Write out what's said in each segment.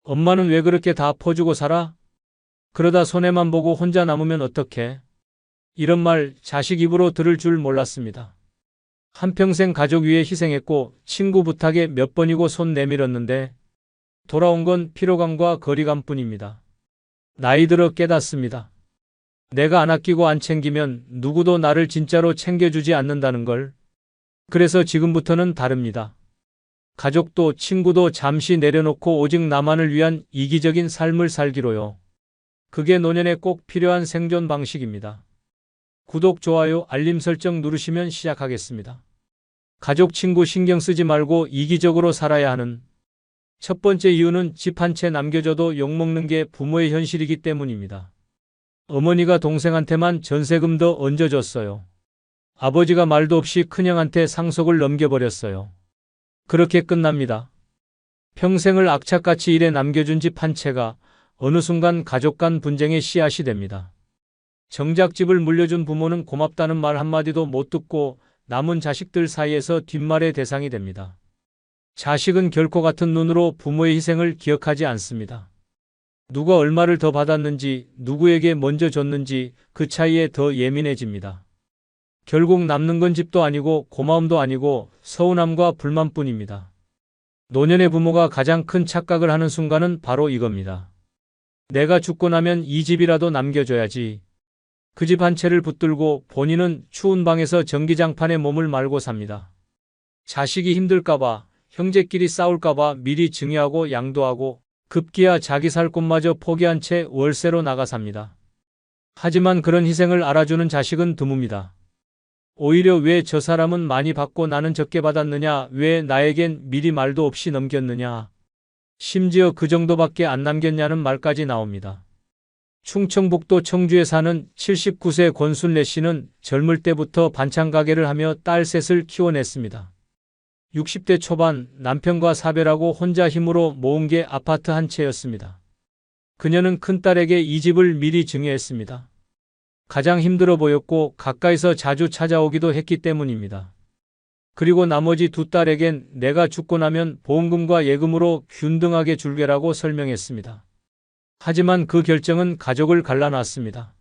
엄마는 왜 그렇게 다 퍼주고 살아? 그러다 손해만 보고 혼자 남으면 어떡해? 이런 말 자식 입으로 들을 줄 몰랐습니다. 한평생 가족 위해 희생했고 친구 부탁에 몇 번이고 손 내밀었는데 돌아온 건 피로감과 거리감뿐입니다. 나이 들어 깨닫습니다. 내가 안 아끼고 안 챙기면 누구도 나를 진짜로 챙겨주지 않는다는 걸. 그래서 지금부터는 다릅니다. 가족도 친구도 잠시 내려놓고 오직 나만을 위한 이기적인 삶을 살기로요. 그게 노년에 꼭 필요한 생존 방식입니다. 구독, 좋아요, 알림 설정 누르시면 시작하겠습니다. 가족, 친구 신경 쓰지 말고 이기적으로 살아야 하는 첫 번째 이유는 집 한 채 남겨줘도 욕먹는 게 부모의 현실이기 때문입니다. 어머니가 동생한테만 전세금 더 얹어줬어요. 아버지가 말도 없이 큰형한테 상속을 넘겨버렸어요. 그렇게 끝납니다. 평생을 악착같이 일해 남겨준 집 한 채가 어느 순간 가족 간 분쟁의 씨앗이 됩니다. 정작 집을 물려준 부모는 고맙다는 말 한마디도 못 듣고 남은 자식들 사이에서 뒷말의 대상이 됩니다. 자식은 결코 같은 눈으로 부모의 희생을 기억하지 않습니다. 누가 얼마를 더 받았는지, 누구에게 먼저 줬는지 그 차이에 더 예민해집니다. 결국 남는 건 집도 아니고 고마움도 아니고 서운함과 불만뿐입니다. 노년의 부모가 가장 큰 착각을 하는 순간은 바로 이겁니다. 내가 죽고 나면 이 집이라도 남겨줘야지. 그 집 한 채를 붙들고 본인은 추운 방에서 전기장판에 몸을 말고 삽니다. 자식이 힘들까봐, 형제끼리 싸울까봐 미리 증여하고 양도하고 급기야 자기 살 곳마저 포기한 채 월세로 나가 삽니다. 하지만 그런 희생을 알아주는 자식은 드뭅니다. 오히려 왜 저 사람은 많이 받고 나는 적게 받았느냐, 왜 나에겐 미리 말도 없이 넘겼느냐, 심지어 그 정도밖에 안 남겼냐는 말까지 나옵니다. 충청북도 청주에 사는 79세 권순례 씨는 젊을 때부터 반찬 가게를 하며 딸 셋을 키워냈습니다. 60대 초반 남편과 사별하고 혼자 힘으로 모은 게 아파트 한 채였습니다. 그녀는 큰딸에게 이 집을 미리 증여했습니다. 가장 힘들어 보였고 가까이서 자주 찾아오기도 했기 때문입니다. 그리고 나머지 두 딸에겐 내가 죽고 나면 보험금과 예금으로 균등하게 줄게라고 설명했습니다. 하지만 그 결정은 가족을 갈라놨습니다.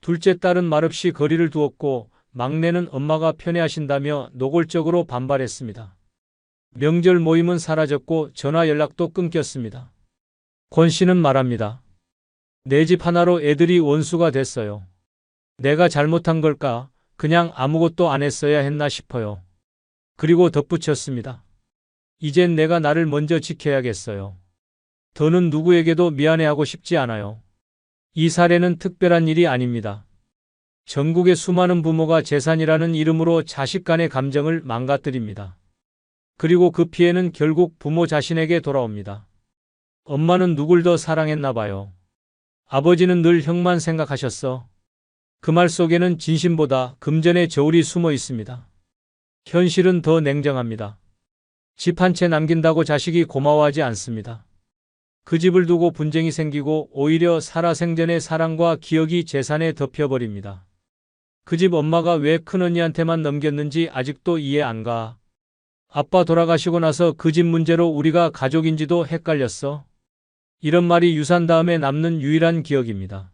둘째 딸은 말없이 거리를 두었고 막내는 엄마가 편애하신다며 노골적으로 반발했습니다. 명절 모임은 사라졌고 전화 연락도 끊겼습니다. 권 씨는 말합니다. 내 집 하나로 애들이 원수가 됐어요. 내가 잘못한 걸까? 그냥 아무것도 안 했어야 했나 싶어요. 그리고 덧붙였습니다. 이젠 내가 나를 먼저 지켜야겠어요. 더는 누구에게도 미안해하고 싶지 않아요. 이 사례는 특별한 일이 아닙니다. 전국의 수많은 부모가 재산이라는 이름으로 자식 간의 감정을 망가뜨립니다. 그리고 그 피해는 결국 부모 자신에게 돌아옵니다. 엄마는 누굴 더 사랑했나 봐요. 아버지는 늘 형만 생각하셨어. 그 말 속에는 진심보다 금전의 저울이 숨어 있습니다. 현실은 더 냉정합니다. 집 한 채 남긴다고 자식이 고마워하지 않습니다. 그 집을 두고 분쟁이 생기고 오히려 살아생전의 사랑과 기억이 재산에 덮여버립니다. 그 집 엄마가 왜 큰언니한테만 넘겼는지 아직도 이해 안 가. 아빠 돌아가시고 나서 그 집 문제로 우리가 가족인지도 헷갈렸어. 이런 말이 유산 다음에 남는 유일한 기억입니다.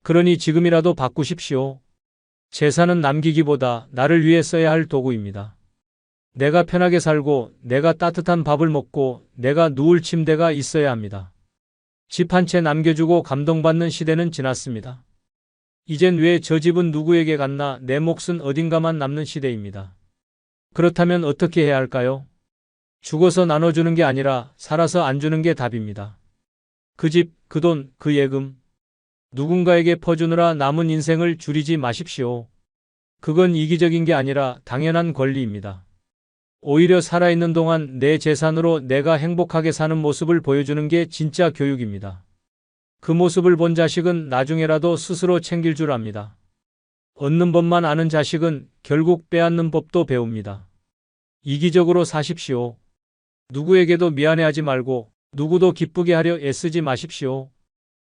그러니 지금이라도 바꾸십시오. 재산은 남기기보다 나를 위해 써야 할 도구입니다. 내가 편하게 살고 내가 따뜻한 밥을 먹고 내가 누울 침대가 있어야 합니다. 집 한 채 남겨주고 감동받는 시대는 지났습니다. 이젠 왜 저 집은 누구에게 갔나 내 몫은 어딘가만 남는 시대입니다. 그렇다면 어떻게 해야 할까요? 죽어서 나눠주는 게 아니라 살아서 안 주는 게 답입니다. 그 집, 그 돈, 그 예금. 누군가에게 퍼주느라 남은 인생을 줄이지 마십시오. 그건 이기적인 게 아니라 당연한 권리입니다. 오히려 살아있는 동안 내 재산으로 내가 행복하게 사는 모습을 보여주는 게 진짜 교육입니다. 그 모습을 본 자식은 나중에라도 스스로 챙길 줄 압니다. 얻는 법만 아는 자식은 결국 빼앗는 법도 배웁니다. 이기적으로 사십시오. 누구에게도 미안해하지 말고 누구도 기쁘게 하려 애쓰지 마십시오.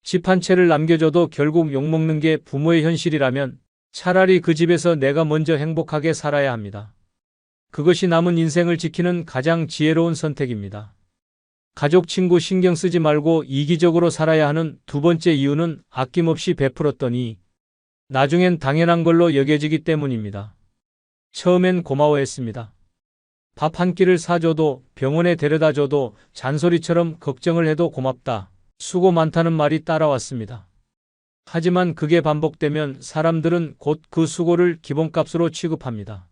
집 한 채를 남겨줘도 결국 욕먹는 게 부모의 현실이라면 차라리 그 집에서 내가 먼저 행복하게 살아야 합니다. 그것이 남은 인생을 지키는 가장 지혜로운 선택입니다. 가족, 친구 신경 쓰지 말고 이기적으로 살아야 하는 두 번째 이유는 아낌없이 베풀었더니 나중엔 당연한 걸로 여겨지기 때문입니다. 처음엔 고마워했습니다. 밥 한 끼를 사줘도, 병원에 데려다 줘도, 잔소리처럼 걱정을 해도 고맙다, 수고 많다는 말이 따라왔습니다. 하지만 그게 반복되면 사람들은 곧 그 수고를 기본값으로 취급합니다.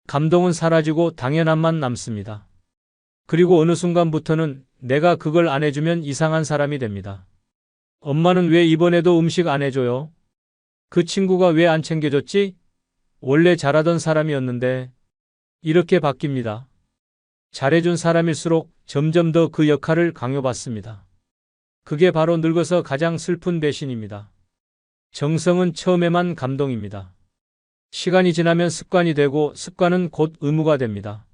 감동은 사라지고 당연함만 남습니다. 그리고 어느 순간부터는 내가 그걸 안 해주면 이상한 사람이 됩니다. 엄마는 왜 이번에도 음식 안 해줘요? 그 친구가 왜 안 챙겨줬지? 원래 잘하던 사람이었는데. 이렇게 바뀝니다. 잘해준 사람일수록 점점 더 그 역할을 강요받습니다. 그게 바로 늙어서 가장 슬픈 배신입니다. 정성은 처음에만 감동입니다. 시간이 지나면 습관이 되고 습관은 곧 의무가 됩니다.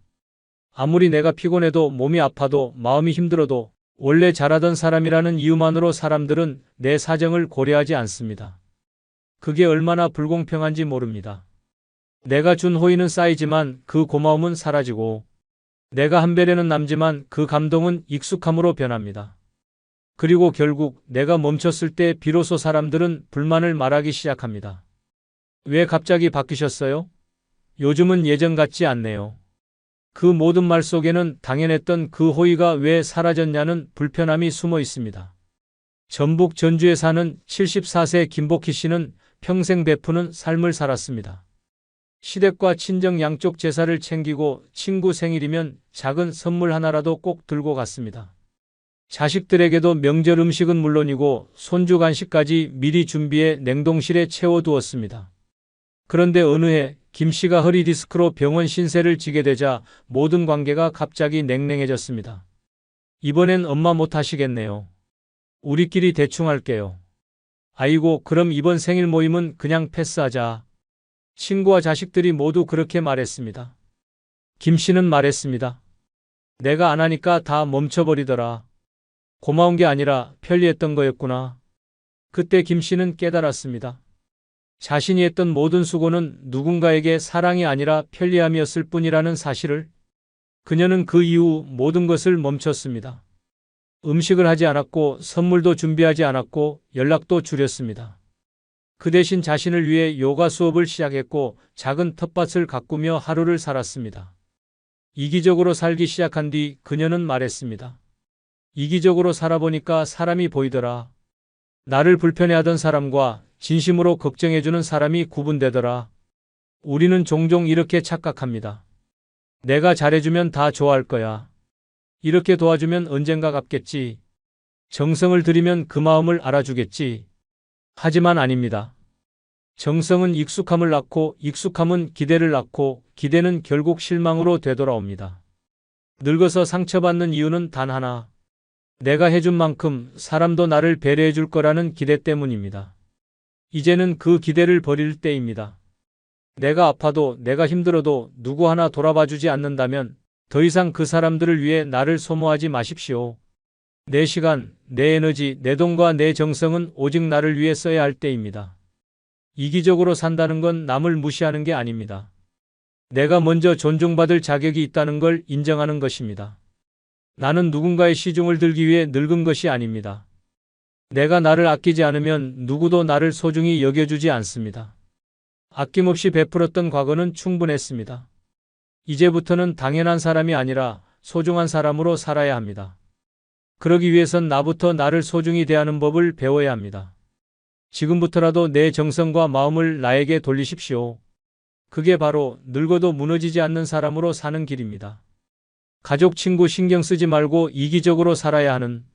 아무리 내가 피곤해도 몸이 아파도 마음이 힘들어도 원래 잘하던 사람이라는 이유만으로 사람들은 내 사정을 고려하지 않습니다. 그게 얼마나 불공평한지 모릅니다. 내가 준 호의는 쌓이지만 그 고마움은 사라지고 내가 한 배려는 남지만 그 감동은 익숙함으로 변합니다. 그리고 결국 내가 멈췄을 때 비로소 사람들은 불만을 말하기 시작합니다. 왜 갑자기 바뀌셨어요? 요즘은 예전 같지 않네요. 그 모든 말 속에는 당연했던 그 호의가 왜 사라졌냐는 불편함이 숨어 있습니다. 전북 전주에 사는 74세 김복희 씨는 평생 베푸는 삶을 살았습니다. 시댁과 친정 양쪽 제사를 챙기고 친구 생일이면 작은 선물 하나라도 꼭 들고 갔습니다. 자식들에게도 명절 음식은 물론이고 손주 간식까지 미리 준비해 냉동실에 채워두었습니다. 그런데 어느 해 김 씨가 허리 디스크로 병원 신세를 지게 되자 모든 관계가 갑자기 냉랭해졌습니다. 이번엔 엄마 못 하시겠네요. 우리끼리 대충 할게요. 아이고, 그럼 이번 생일 모임은 그냥 패스하자. 친구와 자식들이 모두 그렇게 말했습니다. 김 씨는 말했습니다. 내가 안 하니까 다 멈춰버리더라. 고마운 게 아니라 편리했던 거였구나. 그때 김 씨는 깨달았습니다. 자신이 했던 모든 수고는 누군가에게 사랑이 아니라 편리함이었을 뿐이라는 사실을. 그녀는 그 이후 모든 것을 멈췄습니다. 음식을 하지 않았고 선물도 준비하지 않았고 연락도 줄였습니다. 그 대신 자신을 위해 요가 수업을 시작했고 작은 텃밭을 가꾸며 하루를 살았습니다. 이기적으로 살기 시작한 뒤 그녀는 말했습니다. 이기적으로 살아보니까 사람이 보이더라. 나를 불편해하던 사람과 진심으로 걱정해주는 사람이 구분되더라. 우리는 종종 이렇게 착각합니다. 내가 잘해주면 다 좋아할 거야. 이렇게 도와주면 언젠가 갚겠지. 정성을 들이면 그 마음을 알아주겠지. 하지만 아닙니다. 정성은 익숙함을 낳고 익숙함은 기대를 낳고 기대는 결국 실망으로 되돌아옵니다. 늙어서 상처받는 이유는 단 하나. 내가 해준 만큼 사람도 나를 배려해 줄 거라는 기대 때문입니다. 이제는 그 기대를 버릴 때입니다. 내가 아파도 내가 힘들어도 누구 하나 돌아봐 주지 않는다면 더 이상 그 사람들을 위해 나를 소모하지 마십시오. 내 시간, 내 에너지, 내 돈과 내 정성은 오직 나를 위해 써야 할 때입니다. 이기적으로 산다는 건 남을 무시하는 게 아닙니다. 내가 먼저 존중받을 자격이 있다는 걸 인정하는 것입니다. 나는 누군가의 시중을 들기 위해 늙은 것이 아닙니다. 내가 나를 아끼지 않으면 누구도 나를 소중히 여겨주지 않습니다. 아낌없이 베풀었던 과거는 충분했습니다. 이제부터는 당연한 사람이 아니라 소중한 사람으로 살아야 합니다. 그러기 위해선 나부터 나를 소중히 대하는 법을 배워야 합니다. 지금부터라도 내 정성과 마음을 나에게 돌리십시오. 그게 바로 늙어도 무너지지 않는 사람으로 사는 길입니다. 가족, 친구 신경 쓰지 말고 이기적으로 살아야 하는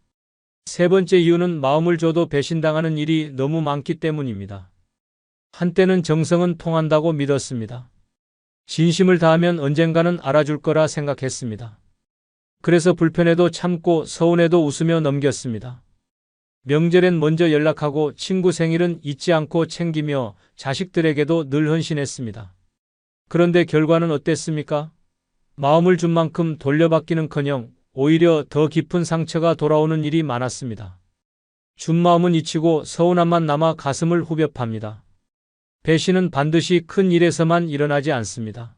세 번째 이유는 마음을 줘도 배신당하는 일이 너무 많기 때문입니다. 한때는 정성은 통한다고 믿었습니다. 진심을 다하면 언젠가는 알아줄 거라 생각했습니다. 그래서 불편해도 참고 서운해도 웃으며 넘겼습니다. 명절엔 먼저 연락하고 친구 생일은 잊지 않고 챙기며 자식들에게도 늘 헌신했습니다. 그런데 결과는 어땠습니까? 마음을 준 만큼 돌려받기는커녕 오히려 더 깊은 상처가 돌아오는 일이 많았습니다. 준 마음은 잊히고 서운함만 남아 가슴을 후벼 팝니다. 배신은 반드시 큰 일에서만 일어나지 않습니다.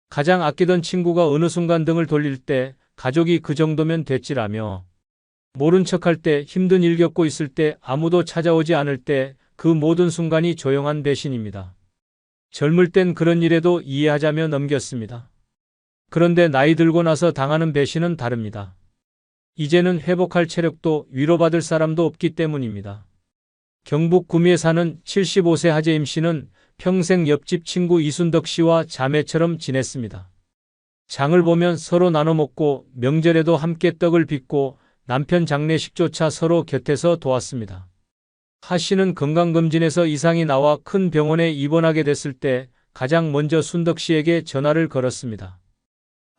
가장 아끼던 친구가 어느 순간 등을 돌릴 때, 가족이 그 정도면 됐지라며 모른 척할 때, 힘든 일 겪고 있을 때, 아무도 찾아오지 않을 때 그 모든 순간이 조용한 배신입니다. 젊을 땐 그런 일에도 이해하자며 넘겼습니다. 그런데 나이 들고 나서 당하는 배신은 다릅니다. 이제는 회복할 체력도 위로받을 사람도 없기 때문입니다. 경북 구미에 사는 75세 하재임 씨는 평생 옆집 친구 이순덕 씨와 자매처럼 지냈습니다. 장을 보면 서로 나눠 먹고 명절에도 함께 떡을 빚고 남편 장례식조차 서로 곁에서 도왔습니다. 하 씨는 건강검진에서 이상이 나와 큰 병원에 입원하게 됐을 때 가장 먼저 순덕 씨에게 전화를 걸었습니다.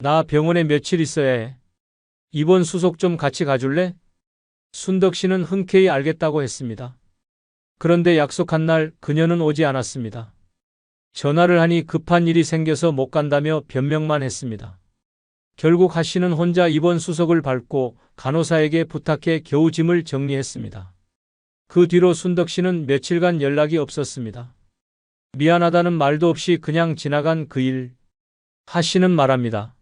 나 병원에 며칠 있어야 해. 입원 수속 좀 같이 가줄래? 순덕 씨는 흔쾌히 알겠다고 했습니다. 그런데 약속한 날 그녀는 오지 않았습니다. 전화를 하니 급한 일이 생겨서 못 간다며 변명만 했습니다. 결국 하 씨는 혼자 입원 수속을 밟고 간호사에게 부탁해 겨우 짐을 정리했습니다. 그 뒤로 순덕 씨는 며칠간 연락이 없었습니다. 미안하다는 말도 없이 그냥 지나간 그 일. 하 씨는 말합니다.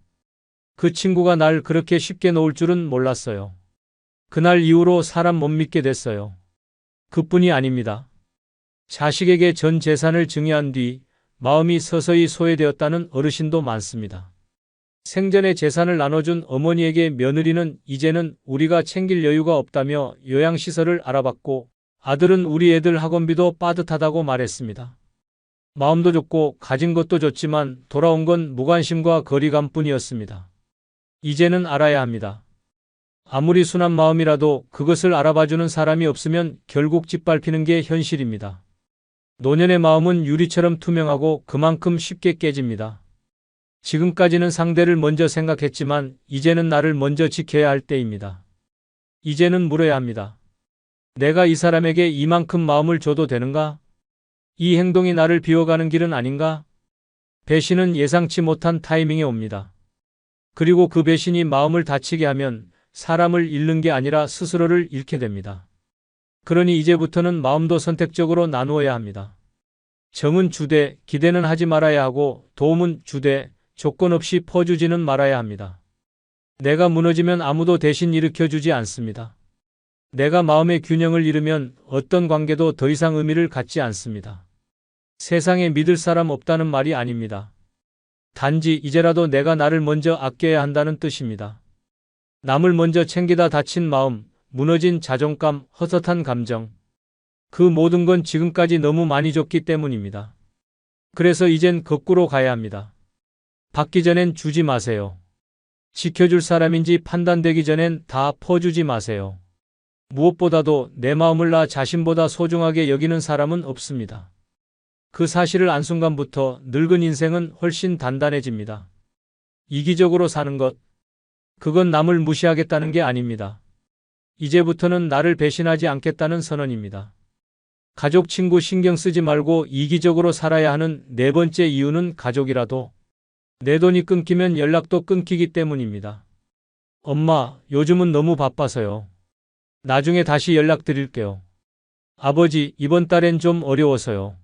그 친구가 날 그렇게 쉽게 놓을 줄은 몰랐어요. 그날 이후로 사람 못 믿게 됐어요. 그뿐이 아닙니다. 자식에게 전 재산을 증여한 뒤 마음이 서서히 소외되었다는 어르신도 많습니다. 생전에 재산을 나눠준 어머니에게 며느리는 이제는 우리가 챙길 여유가 없다며 요양시설을 알아봤고 아들은 우리 애들 학원비도 빠듯하다고 말했습니다. 마음도 좋고 가진 것도 좋지만 돌아온 건 무관심과 거리감뿐이었습니다. 이제는 알아야 합니다. 아무리 순한 마음이라도 그것을 알아봐주는 사람이 없으면 결국 짓밟히는 게 현실입니다. 노년의 마음은 유리처럼 투명하고 그만큼 쉽게 깨집니다. 지금까지는 상대를 먼저 생각했지만 이제는 나를 먼저 지켜야 할 때입니다. 이제는 물어야 합니다. 내가 이 사람에게 이만큼 마음을 줘도 되는가? 이 행동이 나를 비워가는 길은 아닌가? 배신은 예상치 못한 타이밍에 옵니다. 그리고 그 배신이 마음을 다치게 하면 사람을 잃는 게 아니라 스스로를 잃게 됩니다. 그러니 이제부터는 마음도 선택적으로 나누어야 합니다. 정은 주되 기대는 하지 말아야 하고 도움은 주되 조건 없이 퍼주지는 말아야 합니다. 내가 무너지면 아무도 대신 일으켜주지 않습니다. 내가 마음의 균형을 잃으면 어떤 관계도 더 이상 의미를 갖지 않습니다. 세상에 믿을 사람 없다는 말이 아닙니다. 단지 이제라도 내가 나를 먼저 아껴야 한다는 뜻입니다. 남을 먼저 챙기다 다친 마음, 무너진 자존감, 헛헛한 감정. 그 모든 건 지금까지 너무 많이 줬기 때문입니다. 그래서 이젠 거꾸로 가야 합니다. 받기 전엔 주지 마세요. 지켜줄 사람인지 판단되기 전엔 다 퍼주지 마세요. 무엇보다도 내 마음을 나 자신보다 소중하게 여기는 사람은 없습니다. 그 사실을 안 순간부터 늙은 인생은 훨씬 단단해집니다. 이기적으로 사는 것, 그건 남을 무시하겠다는 게 아닙니다. 이제부터는 나를 배신하지 않겠다는 선언입니다. 가족, 친구 신경 쓰지 말고 이기적으로 살아야 하는 네 번째 이유는 가족이라도 내 돈이 끊기면 연락도 끊기기 때문입니다. 엄마, 요즘은 너무 바빠서요. 나중에 다시 연락드릴게요. 아버지, 이번 달엔 좀 어려워서요.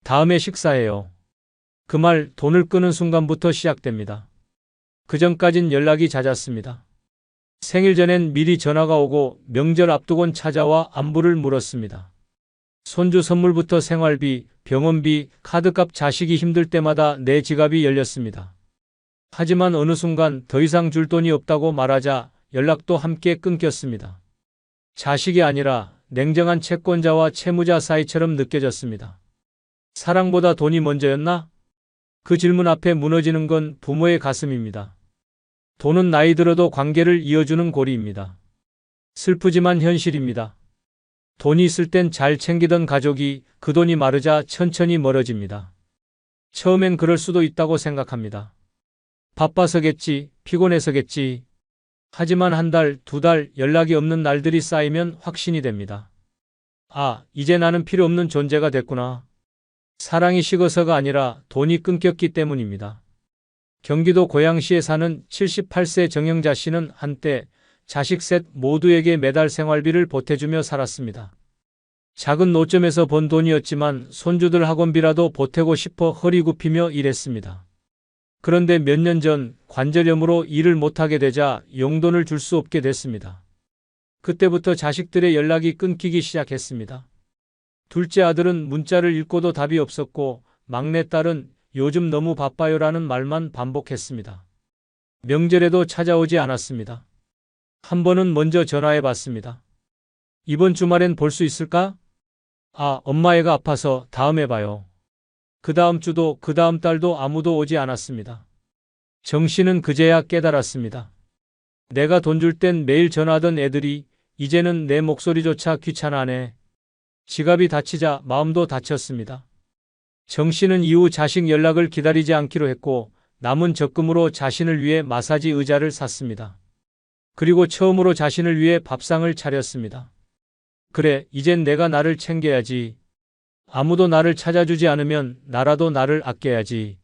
다음에 식사해요. 그 말 돈을 끄는 순간부터 시작됩니다. 그전까진 연락이 잦았습니다. 생일 전엔 미리 전화가 오고 명절 앞두곤 찾아와 안부를 물었습니다. 손주 선물부터 생활비, 병원비, 카드값 자식이 힘들 때마다 내 지갑이 열렸습니다. 하지만 어느 순간 더 이상 줄 돈이 없다고 말하자 연락도 함께 끊겼습니다. 자식이 아니라 냉정한 채권자와 채무자 사이처럼 느껴졌습니다. 사랑보다 돈이 먼저였나? 그 질문 앞에 무너지는 건 부모의 가슴입니다. 돈은 나이 들어도 관계를 이어주는 고리입니다. 슬프지만 현실입니다. 돈이 있을 땐 잘 챙기던 가족이 그 돈이 마르자 천천히 멀어집니다. 처음엔 그럴 수도 있다고 생각합니다. 바빠서겠지, 피곤해서겠지. 하지만 한 달, 두 달 연락이 없는 날들이 쌓이면 확신이 됩니다. 아, 이제 나는 필요 없는 존재가 됐구나. 사랑이 식어서가 아니라 돈이 끊겼기 때문입니다. 경기도 고양시에 사는 78세 정영자 씨는 한때 자식 셋 모두에게 매달 생활비를 보태주며 살았습니다. 작은 노점에서 번 돈이었지만 손주들 학원비라도 보태고 싶어 허리 굽히며 일했습니다. 그런데 몇 년 전 관절염으로 일을 못하게 되자 용돈을 줄 수 없게 됐습니다. 그때부터 자식들의 연락이 끊기기 시작했습니다. 둘째 아들은 문자를 읽고도 답이 없었고 막내딸은 요즘 너무 바빠요라는 말만 반복했습니다. 명절에도 찾아오지 않았습니다. 한 번은 먼저 전화해 봤습니다. 이번 주말엔 볼 수 있을까? 아, 엄마 애가 아파서 다음에 봐요. 그 다음 주도 그 다음 달도 아무도 오지 않았습니다. 정씨는 그제야 깨달았습니다. 내가 돈 줄 땐 매일 전화하던 애들이 이제는 내 목소리조차 귀찮아하네. 지갑이 다치자 마음도 다쳤습니다. 정씨는 이후 자식 연락을 기다리지 않기로 했고 남은 적금으로 자신을 위해 마사지 의자를 샀습니다. 그리고 처음으로 자신을 위해 밥상을 차렸습니다. 그래, 이젠 내가 나를 챙겨야지. 아무도 나를 찾아주지 않으면 나라도 나를 아껴야지.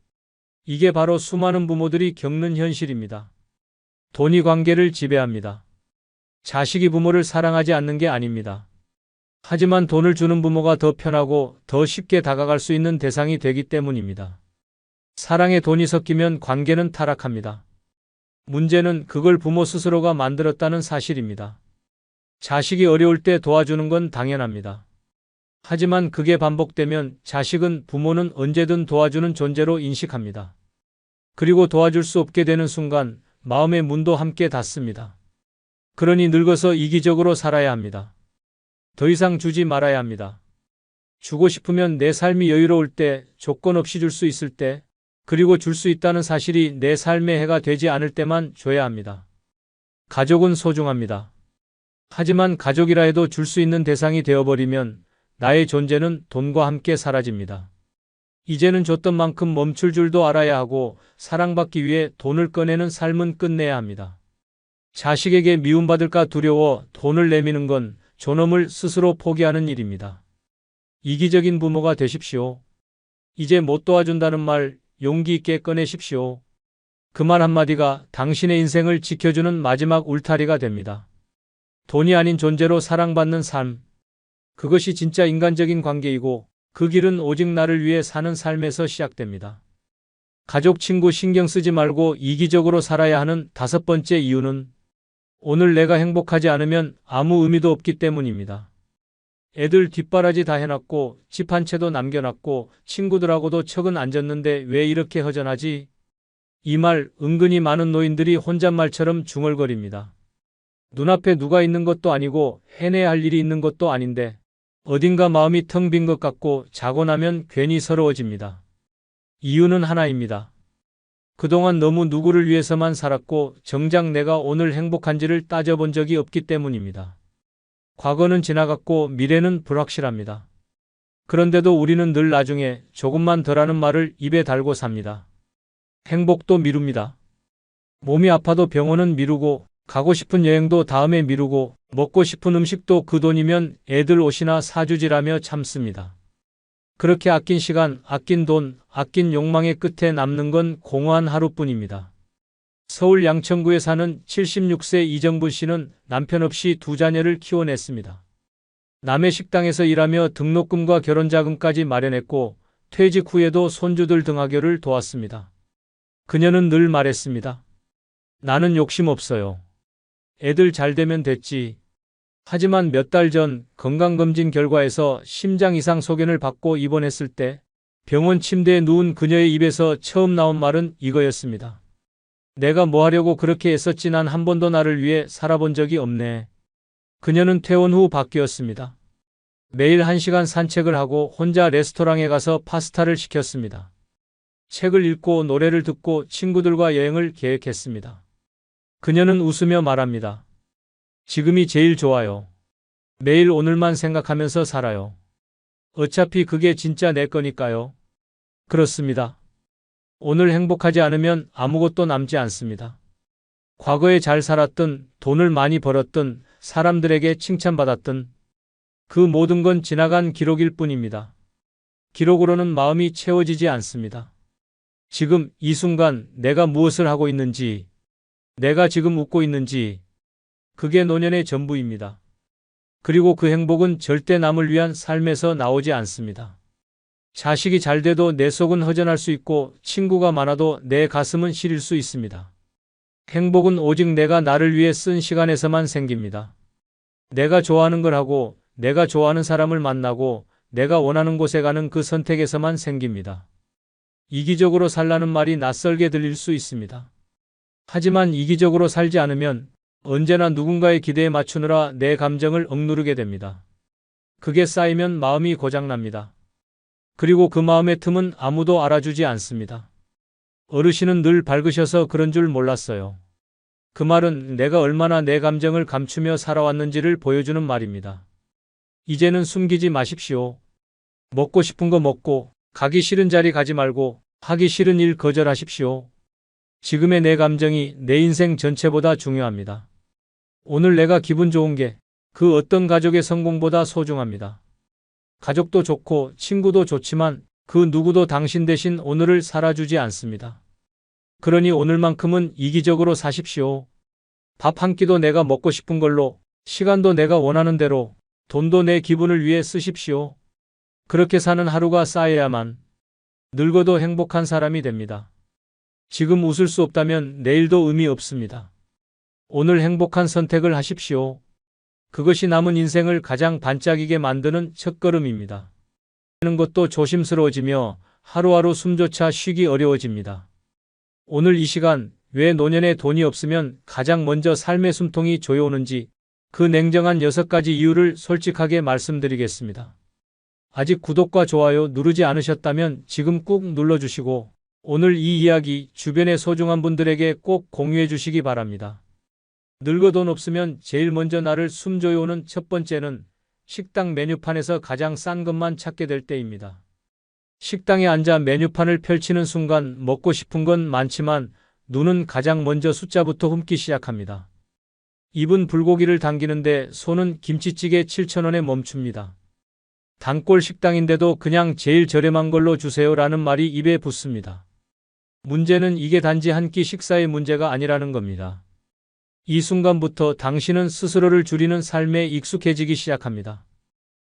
이게 바로 수많은 부모들이 겪는 현실입니다. 돈이 관계를 지배합니다. 자식이 부모를 사랑하지 않는 게 아닙니다. 하지만 돈을 주는 부모가 더 편하고 더 쉽게 다가갈 수 있는 대상이 되기 때문입니다. 사랑에 돈이 섞이면 관계는 타락합니다. 문제는 그걸 부모 스스로가 만들었다는 사실입니다. 자식이 어려울 때 도와주는 건 당연합니다. 하지만 그게 반복되면 자식은 부모는 언제든 도와주는 존재로 인식합니다. 그리고 도와줄 수 없게 되는 순간 마음의 문도 함께 닫습니다. 그러니 늙어서 이기적으로 살아야 합니다. 더 이상 주지 말아야 합니다. 주고 싶으면 내 삶이 여유로울 때, 조건 없이 줄 수 있을 때, 그리고 줄 수 있다는 사실이 내 삶의 해가 되지 않을 때만 줘야 합니다. 가족은 소중합니다. 하지만 가족이라 해도 줄 수 있는 대상이 되어버리면 나의 존재는 돈과 함께 사라집니다. 이제는 줬던 만큼 멈출 줄도 알아야 하고 사랑받기 위해 돈을 꺼내는 삶은 끝내야 합니다. 자식에게 미움받을까 두려워 돈을 내미는 건 존엄을 스스로 포기하는 일입니다. 이기적인 부모가 되십시오. 이제 못 도와준다는 말 용기 있게 꺼내십시오. 그 말 한마디가 당신의 인생을 지켜주는 마지막 울타리가 됩니다. 돈이 아닌 존재로 사랑받는 삶. 그것이 진짜 인간적인 관계이고 그 길은 오직 나를 위해 사는 삶에서 시작됩니다. 가족, 친구 신경 쓰지 말고 이기적으로 살아야 하는 5번째 이유는 오늘 내가 행복하지 않으면 아무 의미도 없기 때문입니다. 애들 뒷바라지 다 해놨고 집 한 채도 남겨놨고 친구들하고도 척은 안 졌는데 왜 이렇게 허전하지? 이 말 은근히 많은 노인들이 혼잣말처럼 중얼거립니다. 눈앞에 누가 있는 것도 아니고 해내야 할 일이 있는 것도 아닌데 어딘가 마음이 텅 빈 것 같고 자고 나면 괜히 서러워집니다. 이유는 하나입니다. 그동안 너무 누구를 위해서만 살았고 정작 내가 오늘 행복한지를 따져본 적이 없기 때문입니다. 과거는 지나갔고 미래는 불확실합니다. 그런데도 우리는 늘 나중에 조금만 더 하는 말을 입에 달고 삽니다. 행복도 미룹니다. 몸이 아파도 병원은 미루고 가고 싶은 여행도 다음에 미루고 먹고 싶은 음식도 그 돈이면 애들 옷이나 사주지라며 참습니다. 그렇게 아낀 시간, 아낀 돈, 아낀 욕망의 끝에 남는 건 공허한 하루뿐입니다. 서울 양천구에 사는 76세 이정분 씨는 남편 없이 2자녀를 키워냈습니다. 남의 식당에서 일하며 등록금과 결혼자금까지 마련했고 퇴직 후에도 손주들 등하교를 도왔습니다. 그녀는 늘 말했습니다. 나는 욕심 없어요. 애들 잘 되면 됐지. 하지만 몇 달 전 건강검진 결과에서 심장 이상 소견을 받고 입원했을 때 병원 침대에 누운 그녀의 입에서 처음 나온 말은 이거였습니다. 내가 뭐 하려고 그렇게 애썼지 난 한 번도 나를 위해 살아본 적이 없네. 그녀는 퇴원 후 바뀌었습니다. 매일 1시간 산책을 하고 혼자 레스토랑에 가서 파스타를 시켰습니다. 책을 읽고 노래를 듣고 친구들과 여행을 계획했습니다. 그녀는 웃으며 말합니다. 지금이 제일 좋아요. 매일 오늘만 생각하면서 살아요. 어차피 그게 진짜 내 거니까요. 그렇습니다. 오늘 행복하지 않으면 아무것도 남지 않습니다. 과거에 잘 살았든 돈을 많이 벌었든 사람들에게 칭찬받았든 그 모든 건 지나간 기록일 뿐입니다. 기록으로는 마음이 채워지지 않습니다. 지금 이 순간 내가 무엇을 하고 있는지, 내가 지금 웃고 있는지, 그게 노년의 전부입니다. 그리고 그 행복은 절대 남을 위한 삶에서 나오지 않습니다. 자식이 잘 돼도 내 속은 허전할 수 있고 친구가 많아도 내 가슴은 시릴 수 있습니다. 행복은 오직 내가 나를 위해 쓴 시간에서만 생깁니다. 내가 좋아하는 걸 하고 내가 좋아하는 사람을 만나고 내가 원하는 곳에 가는 그 선택에서만 생깁니다. 이기적으로 살라는 말이 낯설게 들릴 수 있습니다. 하지만 이기적으로 살지 않으면 언제나 누군가의 기대에 맞추느라 내 감정을 억누르게 됩니다. 그게 쌓이면 마음이 고장납니다. 그리고 그 마음의 틈은 아무도 알아주지 않습니다. 어르신은 늘 밝으셔서 그런 줄 몰랐어요. 그 말은 내가 얼마나 내 감정을 감추며 살아왔는지를 보여주는 말입니다. 이제는 숨기지 마십시오. 먹고 싶은 거 먹고, 가기 싫은 자리 가지 말고, 하기 싫은 일 거절하십시오. 지금의 내 감정이 내 인생 전체보다 중요합니다. 오늘 내가 기분 좋은 게 그 어떤 가족의 성공보다 소중합니다. 가족도 좋고 친구도 좋지만 그 누구도 당신 대신 오늘을 살아주지 않습니다. 그러니 오늘만큼은 이기적으로 사십시오. 밥 한 끼도 내가 먹고 싶은 걸로, 시간도 내가 원하는 대로, 돈도 내 기분을 위해 쓰십시오. 그렇게 사는 하루가 쌓여야만 늙어도 행복한 사람이 됩니다. 지금 웃을 수 없다면 내일도 의미 없습니다. 오늘 행복한 선택을 하십시오. 그것이 남은 인생을 가장 반짝이게 만드는 첫걸음입니다. 하는 것도 조심스러워지며 하루하루 숨조차 쉬기 어려워집니다. 오늘 이 시간 왜 노년에 돈이 없으면 가장 먼저 삶의 숨통이 조여오는지 그 냉정한 6가지 이유를 솔직하게 말씀드리겠습니다. 아직 구독과 좋아요 누르지 않으셨다면 지금 꾹 눌러주시고 오늘 이 이야기 주변의 소중한 분들에게 꼭 공유해 주시기 바랍니다. 늙어 돈 없으면 제일 먼저 나를 숨조여오는 첫 번째는 식당 메뉴판에서 가장 싼 것만 찾게 될 때입니다. 식당에 앉아 메뉴판을 펼치는 순간 먹고 싶은 건 많지만 눈은 가장 먼저 숫자부터 훑기 시작합니다. 입은 불고기를 당기는데 손은 김치찌개 7,000원에 멈춥니다. 단골 식당인데도 그냥 제일 저렴한 걸로 주세요라는 말이 입에 붙습니다. 문제는 이게 단지 한 끼 식사의 문제가 아니라는 겁니다. 이 순간부터 당신은 스스로를 줄이는 삶에 익숙해지기 시작합니다.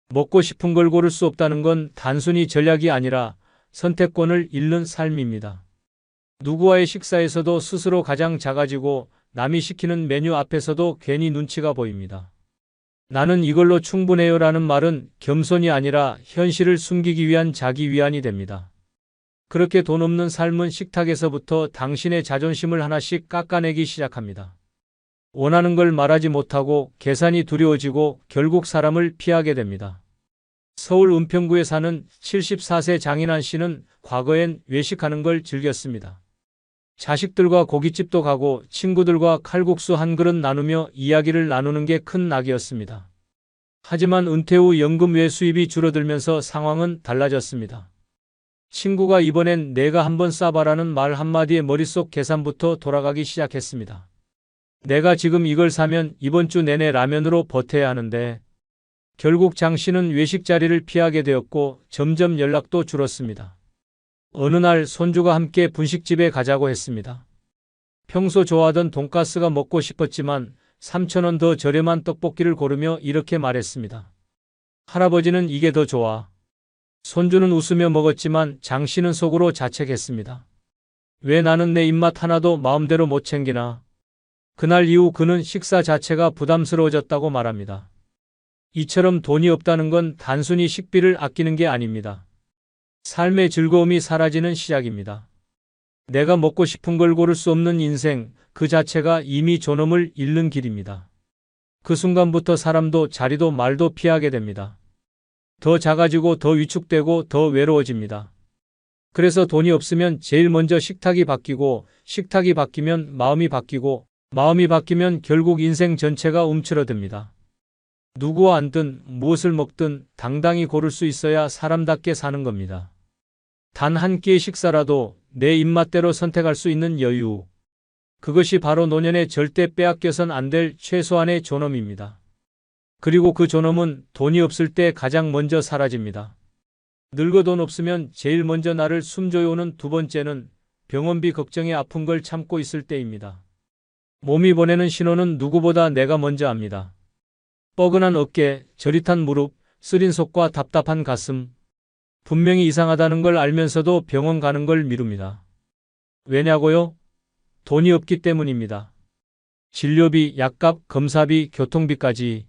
먹고 싶은 걸 고를 수 없다는 건 단순히 전략이 아니라 선택권을 잃는 삶입니다. 누구와의 식사에서도 스스로 가장 작아지고 남이 시키는 메뉴 앞에서도 괜히 눈치가 보입니다. 나는 이걸로 충분해요라는 말은 겸손이 아니라 현실을 숨기기 위한 자기 위안이 됩니다. 그렇게 돈 없는 삶은 식탁에서부터 당신의 자존심을 하나씩 깎아내기 시작합니다. 원하는 걸 말하지 못하고 계산이 두려워지고 결국 사람을 피하게 됩니다. 서울 은평구에 사는 74세 장인환 씨는 과거엔 외식하는 걸 즐겼습니다. 자식들과 고깃집도 가고 친구들과 칼국수 한 그릇 나누며 이야기를 나누는 게 큰 낙이었습니다. 하지만 은퇴 후 연금 외 수입이 줄어들면서 상황은 달라졌습니다. 친구가 이번엔 내가 한번 싸봐라는 말 한마디에 머릿속 계산부터 돌아가기 시작했습니다. 내가 지금 이걸 사면 이번 주 내내 라면으로 버텨야 하는데 결국 장 씨는 외식 자리를 피하게 되었고 점점 연락도 줄었습니다. 어느 날 손주가 함께 분식집에 가자고 했습니다. 평소 좋아하던 돈가스가 먹고 싶었지만 3,000원 더 저렴한 떡볶이를 고르며 이렇게 말했습니다. 할아버지는 이게 더 좋아. 손주는 웃으며 먹었지만 장 씨는 속으로 자책했습니다. 왜 나는 내 입맛 하나도 마음대로 못 챙기나. 그날 이후 그는 식사 자체가 부담스러워졌다고 말합니다. 이처럼 돈이 없다는 건 단순히 식비를 아끼는 게 아닙니다. 삶의 즐거움이 사라지는 시작입니다. 내가 먹고 싶은 걸 고를 수 없는 인생, 그 자체가 이미 존엄을 잃는 길입니다. 그 순간부터 사람도 자리도 말도 피하게 됩니다. 더 작아지고 더 위축되고 더 외로워집니다. 그래서 돈이 없으면 제일 먼저 식탁이 바뀌고 식탁이 바뀌면 마음이 바뀌고 마음이 바뀌면 결국 인생 전체가 움츠러듭니다. 누구와 앉든 무엇을 먹든 당당히 고를 수 있어야 사람답게 사는 겁니다. 단 한 끼의 식사라도 내 입맛대로 선택할 수 있는 여유. 그것이 바로 노년에 절대 빼앗겨선 안 될 최소한의 존엄입니다. 그리고 그 존엄은 돈이 없을 때 가장 먼저 사라집니다. 늙어 돈 없으면 제일 먼저 나를 숨조여오는 두 번째는 병원비 걱정에 아픈 걸 참고 있을 때입니다. 몸이 보내는 신호는 누구보다 내가 먼저 압니다. 뻐근한 어깨, 저릿한 무릎, 쓰린 속과 답답한 가슴. 분명히 이상하다는 걸 알면서도 병원 가는 걸 미룹니다. 왜냐고요? 돈이 없기 때문입니다. 진료비, 약값, 검사비, 교통비까지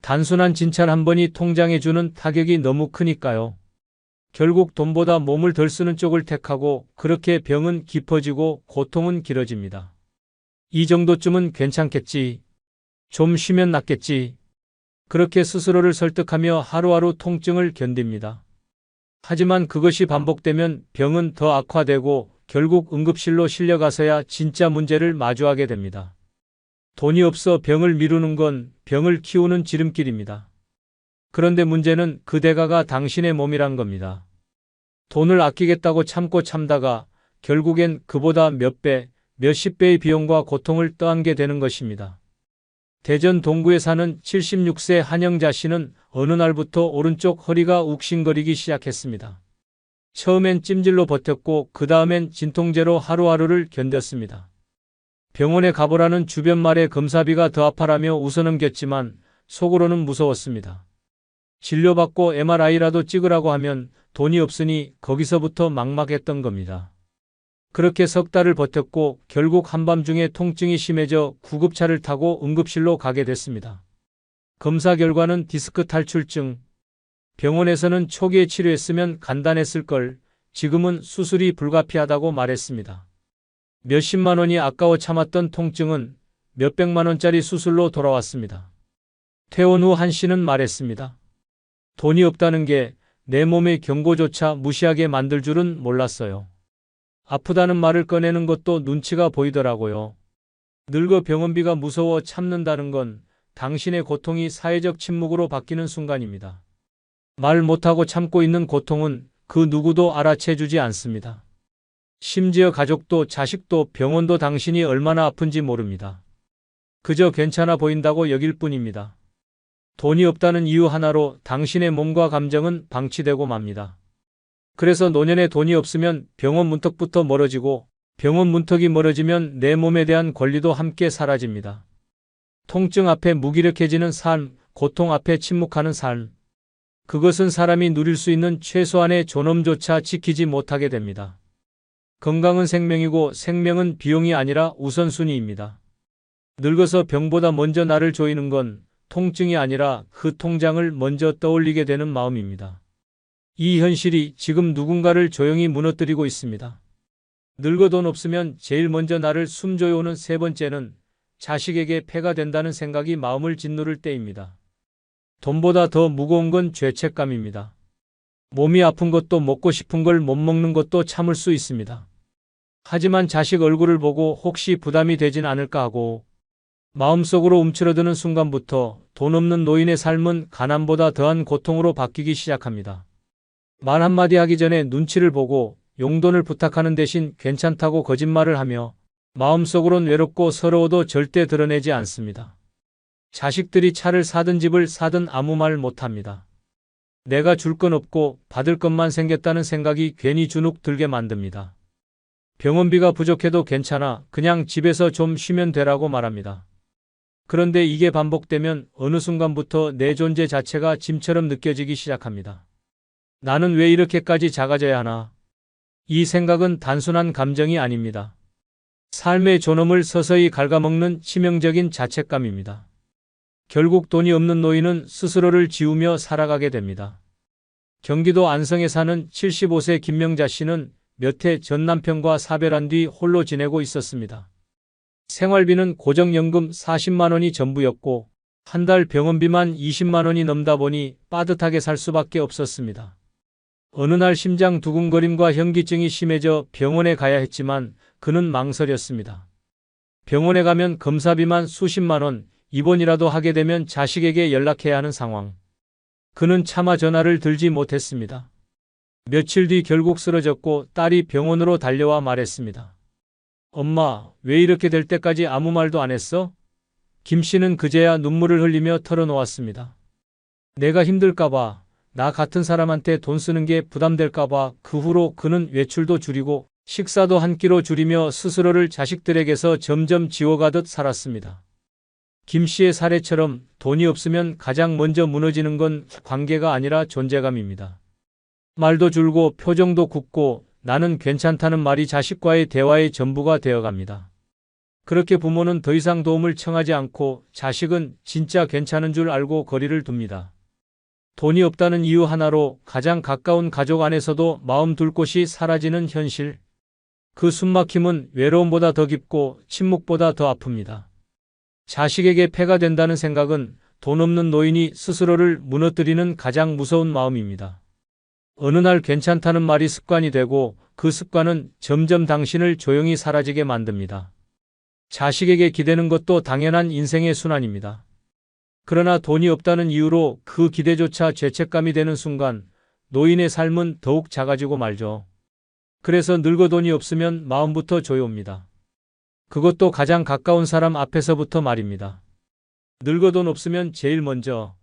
단순한 진찰 한 번이 통장에 주는 타격이 너무 크니까요. 결국 돈보다 몸을 덜 쓰는 쪽을 택하고 그렇게 병은 깊어지고 고통은 길어집니다. 이 정도쯤은 괜찮겠지. 좀 쉬면 낫겠지. 그렇게 스스로를 설득하며 하루하루 통증을 견딥니다. 하지만 그것이 반복되면 병은 더 악화되고 결국 응급실로 실려가서야 진짜 문제를 마주하게 됩니다. 돈이 없어 병을 미루는 건 병을 키우는 지름길입니다. 그런데 문제는 그 대가가 당신의 몸이란 겁니다. 돈을 아끼겠다고 참고 참다가 결국엔 그보다 몇 배, 몇십 배의 비용과 고통을 떠안게 되는 것입니다. 대전 동구에 사는 76세 한영자 씨는 어느 날부터 오른쪽 허리가 욱신거리기 시작했습니다. 처음엔 찜질로 버텼고 그 다음엔 진통제로 하루하루를 견뎠습니다. 병원에 가보라는 주변 말에 검사비가 더 아파라며 웃어넘겼지만 속으로는 무서웠습니다. 진료받고 MRI라도 찍으라고 하면 돈이 없으니 거기서부터 막막했던 겁니다. 그렇게 석 달을 버텼고 결국 한밤중에 통증이 심해져 구급차를 타고 응급실로 가게 됐습니다. 검사 결과는 디스크 탈출증. 병원에서는 초기에 치료했으면 간단했을 걸, 지금은 수술이 불가피하다고 말했습니다. 몇십만 원이 아까워 참았던 통증은 몇백만 원짜리 수술로 돌아왔습니다. 퇴원 후 한 씨는 말했습니다. 돈이 없다는 게 내 몸의 경고조차 무시하게 만들 줄은 몰랐어요. 아프다는 말을 꺼내는 것도 눈치가 보이더라고요. 늙어 병원비가 무서워 참는다는 건 당신의 고통이 사회적 침묵으로 바뀌는 순간입니다. 말 못하고 참고 있는 고통은 그 누구도 알아채주지 않습니다. 심지어 가족도 자식도 병원도 당신이 얼마나 아픈지 모릅니다. 그저 괜찮아 보인다고 여길 뿐입니다. 돈이 없다는 이유 하나로 당신의 몸과 감정은 방치되고 맙니다. 그래서 노년에 돈이 없으면 병원 문턱부터 멀어지고 병원 문턱이 멀어지면 내 몸에 대한 권리도 함께 사라집니다. 통증 앞에 무기력해지는 삶, 고통 앞에 침묵하는 삶. 그것은 사람이 누릴 수 있는 최소한의 존엄조차 지키지 못하게 됩니다. 건강은 생명이고 생명은 비용이 아니라 우선순위입니다. 늙어서 병보다 먼저 나를 조이는 건 통증이 아니라 그 통장을 먼저 떠올리게 되는 마음입니다. 이 현실이 지금 누군가를 조용히 무너뜨리고 있습니다. 늙어 돈 없으면 제일 먼저 나를 숨조여오는 세 번째는 자식에게 폐가 된다는 생각이 마음을 짓누를 때입니다. 돈보다 더 무거운 건 죄책감입니다. 몸이 아픈 것도 먹고 싶은 걸 못 먹는 것도 참을 수 있습니다. 하지만 자식 얼굴을 보고 혹시 부담이 되진 않을까 하고 마음속으로 움츠러드는 순간부터 돈 없는 노인의 삶은 가난보다 더한 고통으로 바뀌기 시작합니다. 말 한마디 하기 전에 눈치를 보고 용돈을 부탁하는 대신 괜찮다고 거짓말을 하며 마음속으론 외롭고 서러워도 절대 드러내지 않습니다. 자식들이 차를 사든 집을 사든 아무 말 못합니다. 내가 줄 건 없고 받을 것만 생겼다는 생각이 괜히 주눅 들게 만듭니다. 병원비가 부족해도 괜찮아. 그냥 집에서 좀 쉬면 되라고 말합니다. 그런데 이게 반복되면 어느 순간부터 내 존재 자체가 짐처럼 느껴지기 시작합니다. 나는 왜 이렇게까지 작아져야 하나? 이 생각은 단순한 감정이 아닙니다. 삶의 존엄을 서서히 갉아먹는 치명적인 자책감입니다. 결국 돈이 없는 노인은 스스로를 지우며 살아가게 됩니다. 경기도 안성에 사는 75세 김명자 씨는 몇 해 전 남편과 사별한 뒤 홀로 지내고 있었습니다. 생활비는 고정연금 40만 원이 전부였고 한 달 병원비만 20만 원이 넘다 보니 빠듯하게 살 수밖에 없었습니다. 어느 날 심장 두근거림과 현기증이 심해져 병원에 가야 했지만 그는 망설였습니다. 병원에 가면 검사비만 수십만 원, 입원이라도 하게 되면 자식에게 연락해야 하는 상황. 그는 차마 전화를 들지 못했습니다. 며칠 뒤 결국 쓰러졌고 딸이 병원으로 달려와 말했습니다. 엄마, 왜 이렇게 될 때까지 아무 말도 안 했어? 김 씨는 그제야 눈물을 흘리며 털어놓았습니다. 내가 힘들까봐, 나 같은 사람한테 돈 쓰는 게 부담될까봐 그 후로 그는 외출도 줄이고 식사도 한 끼로 줄이며 스스로를 자식들에게서 점점 지워가듯 살았습니다. 김 씨의 사례처럼 돈이 없으면 가장 먼저 무너지는 건 관계가 아니라 존재감입니다. 말도 줄고 표정도 굳고 나는 괜찮다는 말이 자식과의 대화의 전부가 되어갑니다. 그렇게 부모는 더 이상 도움을 청하지 않고 자식은 진짜 괜찮은 줄 알고 거리를 둡니다. 돈이 없다는 이유 하나로 가장 가까운 가족 안에서도 마음 둘 곳이 사라지는 현실. 그 숨막힘은 외로움보다 더 깊고 침묵보다 더 아픕니다. 자식에게 폐가 된다는 생각은 돈 없는 노인이 스스로를 무너뜨리는 가장 무서운 마음입니다. 어느 날 괜찮다는 말이 습관이 되고 그 습관은 점점 당신을 조용히 사라지게 만듭니다. 자식에게 기대는 것도 당연한 인생의 순환입니다. 그러나 돈이 없다는 이유로 그 기대조차 죄책감이 되는 순간 노인의 삶은 더욱 작아지고 말죠. 그래서 늙어 돈이 없으면 마음부터 조여옵니다. 그것도 가장 가까운 사람 앞에서부터 말입니다. 늙어 돈 없으면 제일 먼저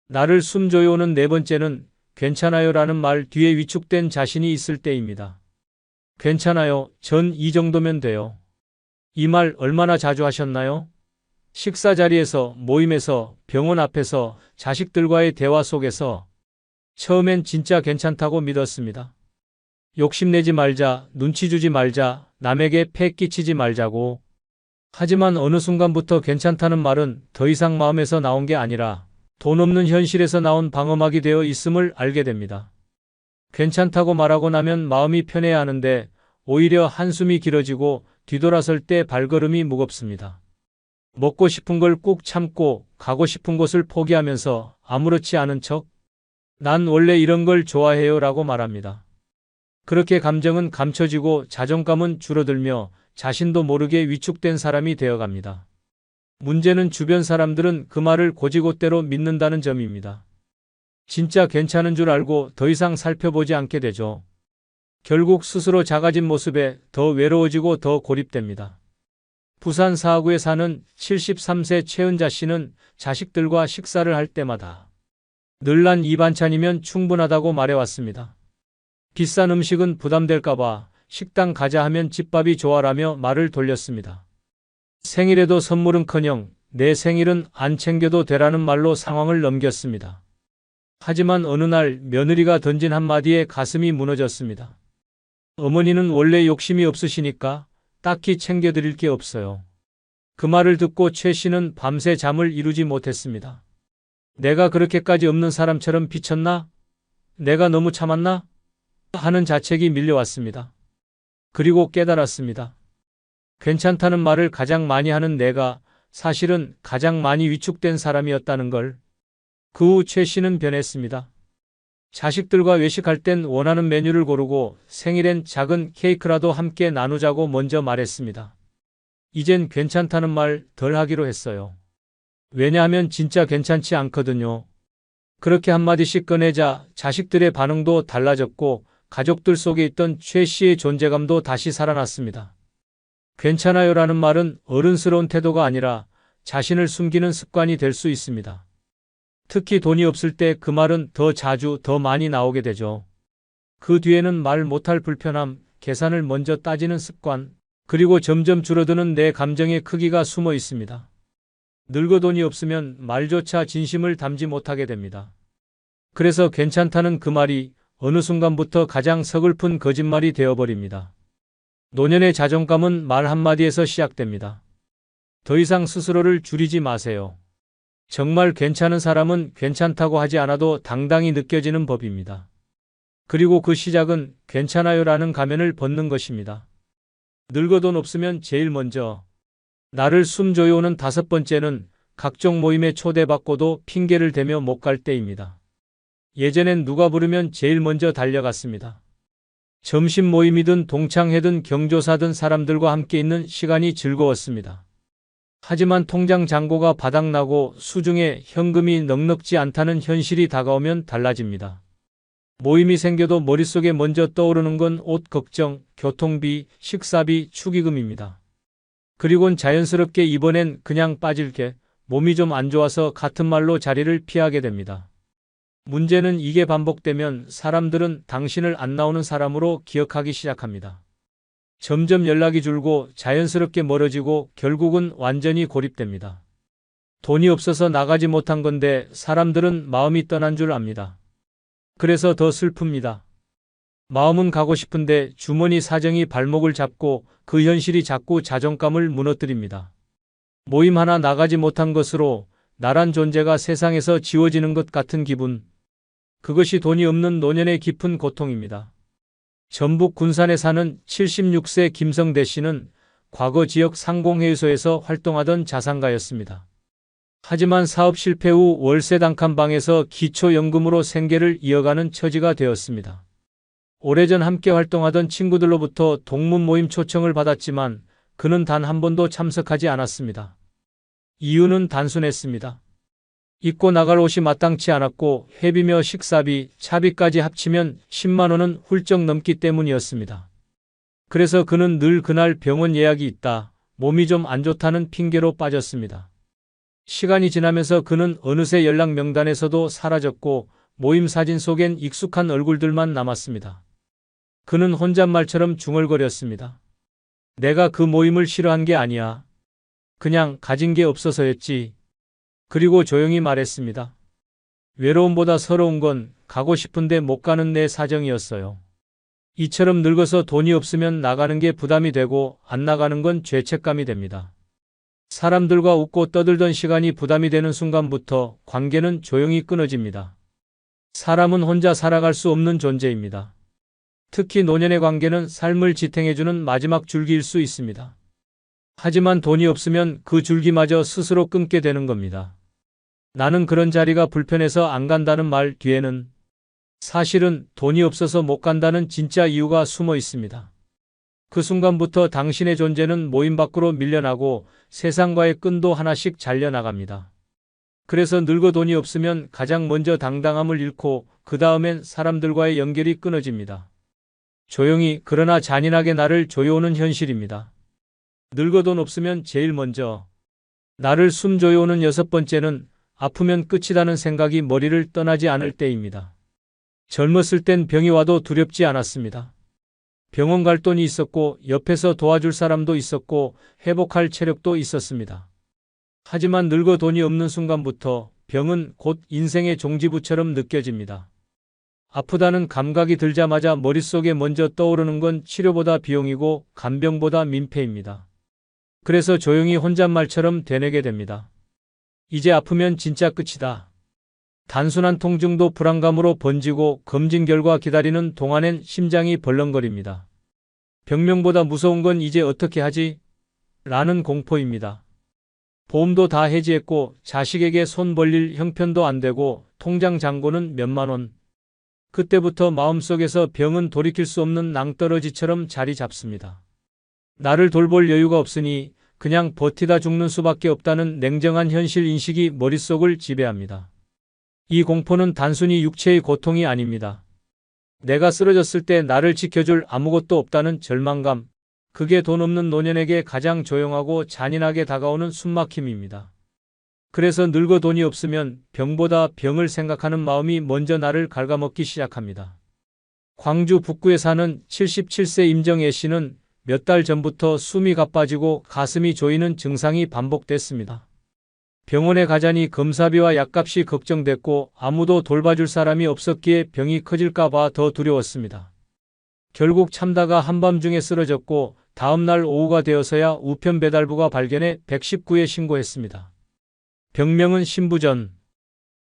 나를 숨 조여오는 네 번째는 괜찮아요 라는 말 뒤에 위축된 자신이 있을 때입니다. 괜찮아요. 전 이 정도면 돼요. 이 말 얼마나 자주 하셨나요? 식사 자리에서, 모임에서, 병원 앞에서, 자식들과의 대화 속에서 처음엔 진짜 괜찮다고 믿었습니다. 욕심내지 말자, 눈치 주지 말자, 남에게 폐 끼치지 말자고. 하지만 어느 순간부터 괜찮다는 말은 더 이상 마음에서 나온 게 아니라 돈 없는 현실에서 나온 방어막이 되어 있음을 알게 됩니다. 괜찮다고 말하고 나면 마음이 편해야 하는데 오히려 한숨이 길어지고 뒤돌아설 때 발걸음이 무겁습니다. 먹고 싶은 걸 꾹 참고 가고 싶은 곳을 포기하면서 아무렇지 않은 척 난 원래 이런 걸 좋아해요 라고 말합니다. 그렇게 감정은 감춰지고 자존감은 줄어들며 자신도 모르게 위축된 사람이 되어갑니다. 문제는 주변 사람들은 그 말을 곧이곧대로 믿는다는 점입니다. 진짜 괜찮은 줄 알고 더 이상 살펴보지 않게 되죠. 결국 스스로 작아진 모습에 더 외로워지고 더 고립됩니다. 부산 사하구에 사는 73세 최은자 씨는 자식들과 식사를 할 때마다 늘 난 이 반찬이면 충분하다고 말해왔습니다. 비싼 음식은 부담될까봐 식당 가자 하면 집밥이 좋아라며 말을 돌렸습니다. 생일에도 선물은커녕 내 생일은 안 챙겨도 되라는 말로 상황을 넘겼습니다. 하지만 어느 날 며느리가 던진 한마디에 가슴이 무너졌습니다. 어머니는 원래 욕심이 없으시니까 딱히 챙겨드릴 게 없어요. 그 말을 듣고 최 씨는 밤새 잠을 이루지 못했습니다. 내가 그렇게까지 없는 사람처럼 비쳤나? 내가 너무 참았나? 하는 자책이 밀려왔습니다. 그리고 깨달았습니다. 괜찮다는 말을 가장 많이 하는 내가 사실은 가장 많이 위축된 사람이었다는 걸. 그 후 최 씨는 변했습니다. 자식들과 외식할 땐 원하는 메뉴를 고르고 생일엔 작은 케이크라도 함께 나누자고 먼저 말했습니다. 이젠 괜찮다는 말 덜 하기로 했어요. 왜냐하면 진짜 괜찮지 않거든요. 그렇게 한마디씩 꺼내자 자식들의 반응도 달라졌고 가족들 속에 있던 최 씨의 존재감도 다시 살아났습니다. 괜찮아요라는 말은 어른스러운 태도가 아니라 자신을 숨기는 습관이 될 수 있습니다. 특히 돈이 없을 때 그 말은 더 자주 더 많이 나오게 되죠. 그 뒤에는 말 못할 불편함, 계산을 먼저 따지는 습관, 그리고 점점 줄어드는 내 감정의 크기가 숨어 있습니다. 늙어 돈이 없으면 말조차 진심을 담지 못하게 됩니다. 그래서 괜찮다는 그 말이 어느 순간부터 가장 서글픈 거짓말이 되어버립니다. 노년의 자존감은 말 한마디에서 시작됩니다. 더 이상 스스로를 줄이지 마세요. 정말 괜찮은 사람은 괜찮다고 하지 않아도 당당히 느껴지는 법입니다. 그리고 그 시작은 괜찮아요라는 가면을 벗는 것입니다. 늙어 돈 없으면 제일 먼저 나를 숨 조여오는 다섯 번째는 각종 모임에 초대받고도 핑계를 대며 못 갈 때입니다. 예전엔 누가 부르면 제일 먼저 달려갔습니다. 점심 모임이든 동창회든 경조사든 사람들과 함께 있는 시간이 즐거웠습니다. 하지만 통장 잔고가 바닥나고 수중에 현금이 넉넉지 않다는 현실이 다가오면 달라집니다. 모임이 생겨도 머릿속에 먼저 떠오르는 건 옷 걱정, 교통비, 식사비, 축의금입니다. 그리곤 자연스럽게 이번엔 그냥 빠질게, 몸이 좀 안 좋아서 같은 말로 자리를 피하게 됩니다. 문제는 이게 반복되면 사람들은 당신을 안 나오는 사람으로 기억하기 시작합니다. 점점 연락이 줄고 자연스럽게 멀어지고 결국은 완전히 고립됩니다. 돈이 없어서 나가지 못한 건데 사람들은 마음이 떠난 줄 압니다. 그래서 더 슬픕니다. 마음은 가고 싶은데 주머니 사정이 발목을 잡고 그 현실이 자꾸 자존감을 무너뜨립니다. 모임 하나 나가지 못한 것으로 나란 존재가 세상에서 지워지는 것 같은 기분. 그것이 돈이 없는 노년의 깊은 고통입니다. 전북 군산에 사는 76세 김성대 씨는 과거 지역 상공회의소에서 활동하던 자산가였습니다. 하지만 사업 실패 후 월세 단칸 방에서 기초연금으로 생계를 이어가는 처지가 되었습니다. 오래전 함께 활동하던 친구들로부터 동문 모임 초청을 받았지만 그는 단 한 번도 참석하지 않았습니다. 이유는 단순했습니다. 입고 나갈 옷이 마땅치 않았고 회비며 식사비, 차비까지 합치면 10만 원은 훌쩍 넘기 때문이었습니다. 그래서 그는 늘 그날 병원 예약이 있다, 몸이 좀 안 좋다는 핑계로 빠졌습니다. 시간이 지나면서 그는 어느새 연락 명단에서도 사라졌고 모임 사진 속엔 익숙한 얼굴들만 남았습니다. 그는 혼잣말처럼 중얼거렸습니다. 내가 그 모임을 싫어한 게 아니야. 그냥 가진 게 없어서였지. 그리고 조용히 말했습니다. 외로움보다 서러운 건 가고 싶은데 못 가는 내 사정이었어요. 이처럼 늙어서 돈이 없으면 나가는 게 부담이 되고 안 나가는 건 죄책감이 됩니다. 사람들과 웃고 떠들던 시간이 부담이 되는 순간부터 관계는 조용히 끊어집니다. 사람은 혼자 살아갈 수 없는 존재입니다. 특히 노년의 관계는 삶을 지탱해주는 마지막 줄기일 수 있습니다. 하지만 돈이 없으면 그 줄기마저 스스로 끊게 되는 겁니다. 나는 그런 자리가 불편해서 안 간다는 말 뒤에는 사실은 돈이 없어서 못 간다는 진짜 이유가 숨어 있습니다. 그 순간부터 당신의 존재는 모임 밖으로 밀려나고 세상과의 끈도 하나씩 잘려나갑니다. 그래서 늙어 돈이 없으면 가장 먼저 당당함을 잃고 그 다음엔 사람들과의 연결이 끊어집니다. 조용히 그러나 잔인하게 나를 조여오는 현실입니다. 늙어 돈 없으면 제일 먼저 나를 숨 조여오는 여섯 번째는 아프면 끝이라는 생각이 머리를 떠나지 않을 때입니다. 젊었을 땐 병이 와도 두렵지 않았습니다. 병원 갈 돈이 있었고 옆에서 도와줄 사람도 있었고 회복할 체력도 있었습니다. 하지만 늙어 돈이 없는 순간부터 병은 곧 인생의 종지부처럼 느껴집니다. 아프다는 감각이 들자마자 머릿속에 먼저 떠오르는 건 치료보다 비용이고 간병보다 민폐입니다. 그래서 조용히 혼잣말처럼 되뇌게 됩니다. 이제 아프면 진짜 끝이다. 단순한 통증도 불안감으로 번지고 검진 결과 기다리는 동안엔 심장이 벌렁거립니다. 병명보다 무서운 건 이제 어떻게 하지? 라는 공포입니다. 보험도 다 해지했고 자식에게 손 벌릴 형편도 안 되고 통장 잔고는 몇만 원. 그때부터 마음속에서 병은 돌이킬 수 없는 낭떠러지처럼 자리 잡습니다. 나를 돌볼 여유가 없으니 그냥 버티다 죽는 수밖에 없다는 냉정한 현실 인식이 머릿속을 지배합니다. 이 공포는 단순히 육체의 고통이 아닙니다. 내가 쓰러졌을 때 나를 지켜줄 아무것도 없다는 절망감, 그게 돈 없는 노년에게 가장 조용하고 잔인하게 다가오는 숨막힘입니다. 그래서 늙어 돈이 없으면 병보다 병을 생각하는 마음이 먼저 나를 갉아먹기 시작합니다. 광주 북구에 사는 77세 임정애 씨는 몇 달 전부터 숨이 가빠지고 가슴이 조이는 증상이 반복됐습니다. 병원에 가자니 검사비와 약값이 걱정됐고 아무도 돌봐줄 사람이 없었기에 병이 커질까 봐 더 두려웠습니다. 결국 참다가 한밤중에 쓰러졌고 다음날 오후가 되어서야 우편 배달부가 발견해 119에 신고했습니다. 병명은 신부전.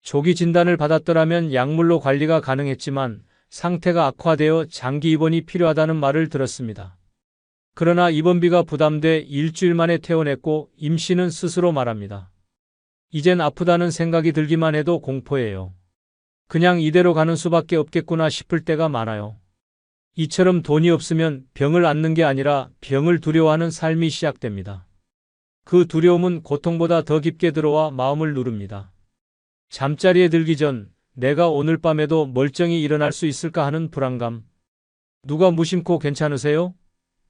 조기 진단을 받았더라면 약물로 관리가 가능했지만 상태가 악화되어 장기 입원이 필요하다는 말을 들었습니다. 그러나 입원비가 부담돼 일주일 만에 퇴원했고 임 씨는 스스로 말합니다. 이젠 아프다는 생각이 들기만 해도 공포예요. 그냥 이대로 가는 수밖에 없겠구나 싶을 때가 많아요. 이처럼 돈이 없으면 병을 앓는 게 아니라 병을 두려워하는 삶이 시작됩니다. 그 두려움은 고통보다 더 깊게 들어와 마음을 누릅니다. 잠자리에 들기 전 내가 오늘 밤에도 멀쩡히 일어날 수 있을까 하는 불안감. 누가 무심코 괜찮으세요?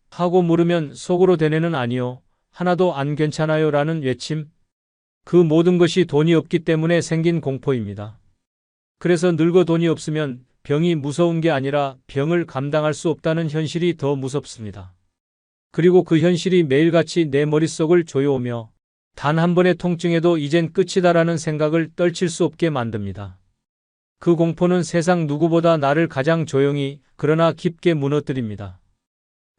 하고 물으면 속으로 되뇌는 아니요. 하나도 안 괜찮아요 라는 외침. 그 모든 것이 돈이 없기 때문에 생긴 공포입니다. 그래서 늙어 돈이 없으면 병이 무서운 게 아니라 병을 감당할 수 없다는 현실이 더 무섭습니다. 그리고 그 현실이 매일같이 내 머릿속을 조여오며 단 한 번의 통증에도 이젠 끝이다라는 생각을 떨칠 수 없게 만듭니다. 그 공포는 세상 누구보다 나를 가장 조용히 그러나 깊게 무너뜨립니다.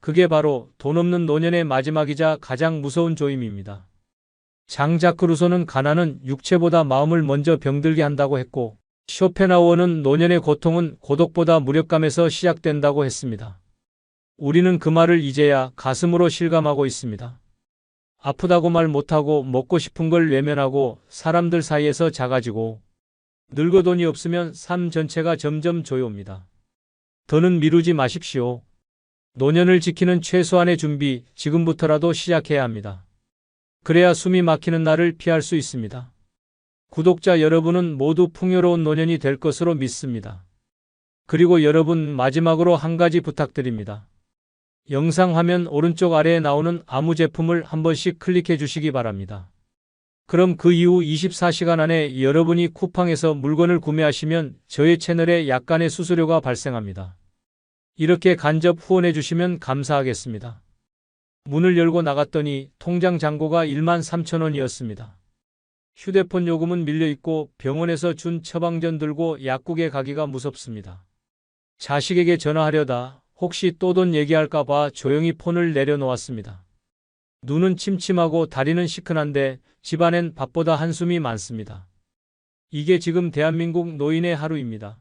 그게 바로 돈 없는 노년의 마지막이자 가장 무서운 조임입니다. 장자크 루소는 가난은 육체보다 마음을 먼저 병들게 한다고 했고, 쇼펜하우어는 노년의 고통은 고독보다 무력감에서 시작된다고 했습니다. 우리는 그 말을 이제야 가슴으로 실감하고 있습니다. 아프다고 말 못하고 먹고 싶은 걸 외면하고 사람들 사이에서 작아지고 늙어 돈이 없으면 삶 전체가 점점 조여옵니다. 더는 미루지 마십시오. 노년을 지키는 최소한의 준비 지금부터라도 시작해야 합니다. 그래야 숨이 막히는 날을 피할 수 있습니다. 구독자 여러분은 모두 풍요로운 노년이 될 것으로 믿습니다. 그리고 여러분 마지막으로 한 가지 부탁드립니다. 영상 화면 오른쪽 아래에 나오는 아무 제품을 한 번씩 클릭해 주시기 바랍니다. 그럼 그 이후 24시간 안에 여러분이 쿠팡에서 물건을 구매하시면 저의 채널에 약간의 수수료가 발생합니다. 이렇게 간접 후원해 주시면 감사하겠습니다. 문을 열고 나갔더니 통장 잔고가 13,000원이었습니다. 휴대폰 요금은 밀려있고 병원에서 준 처방전 들고 약국에 가기가 무섭습니다. 자식에게 전화하려다 혹시 또 돈 얘기할까 봐 조용히 폰을 내려놓았습니다. 눈은 침침하고 다리는 시큰한데 집안엔 밥보다 한숨이 많습니다. 이게 지금 대한민국 노인의 하루입니다.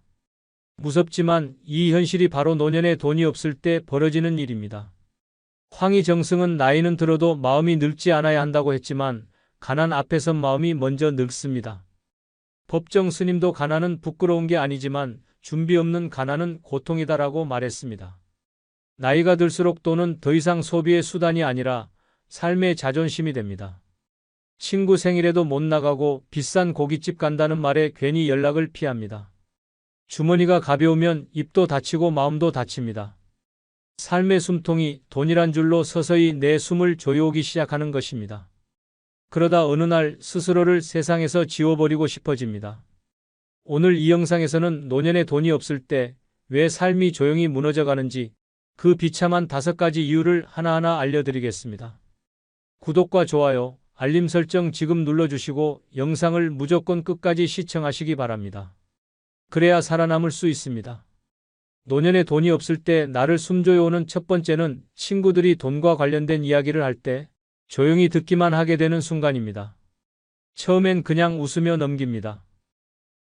무섭지만 이 현실이 바로 노년에 돈이 없을 때 벌어지는 일입니다. 황희정승은 나이는 들어도 마음이 늙지 않아야 한다고 했지만 가난 앞에선 마음이 먼저 늙습니다. 법정 스님도 가난은 부끄러운 게 아니지만 준비 없는 가난은 고통이다라고 말했습니다. 나이가 들수록 돈은 더 이상 소비의 수단이 아니라 삶의 자존심이 됩니다. 친구 생일에도 못 나가고 비싼 고깃집 간다는 말에 괜히 연락을 피합니다. 주머니가 가벼우면 입도 다치고 마음도 다칩니다. 삶의 숨통이 돈이란 줄로 서서히 내 숨을 조여오기 시작하는 것입니다. 그러다 어느 날 스스로를 세상에서 지워버리고 싶어집니다. 오늘 이 영상에서는 노년에 돈이 없을 때 왜 삶이 조용히 무너져 가는지 그 비참한 5가지 이유를 하나하나 알려드리겠습니다. 구독과 좋아요, 알림 설정 지금 눌러주시고 영상을 무조건 끝까지 시청하시기 바랍니다. 그래야 살아남을 수 있습니다. 노년에 돈이 없을 때 나를 숨조여오는 첫 번째는 친구들이 돈과 관련된 이야기를 할 때 조용히 듣기만 하게 되는 순간입니다. 처음엔 그냥 웃으며 넘깁니다.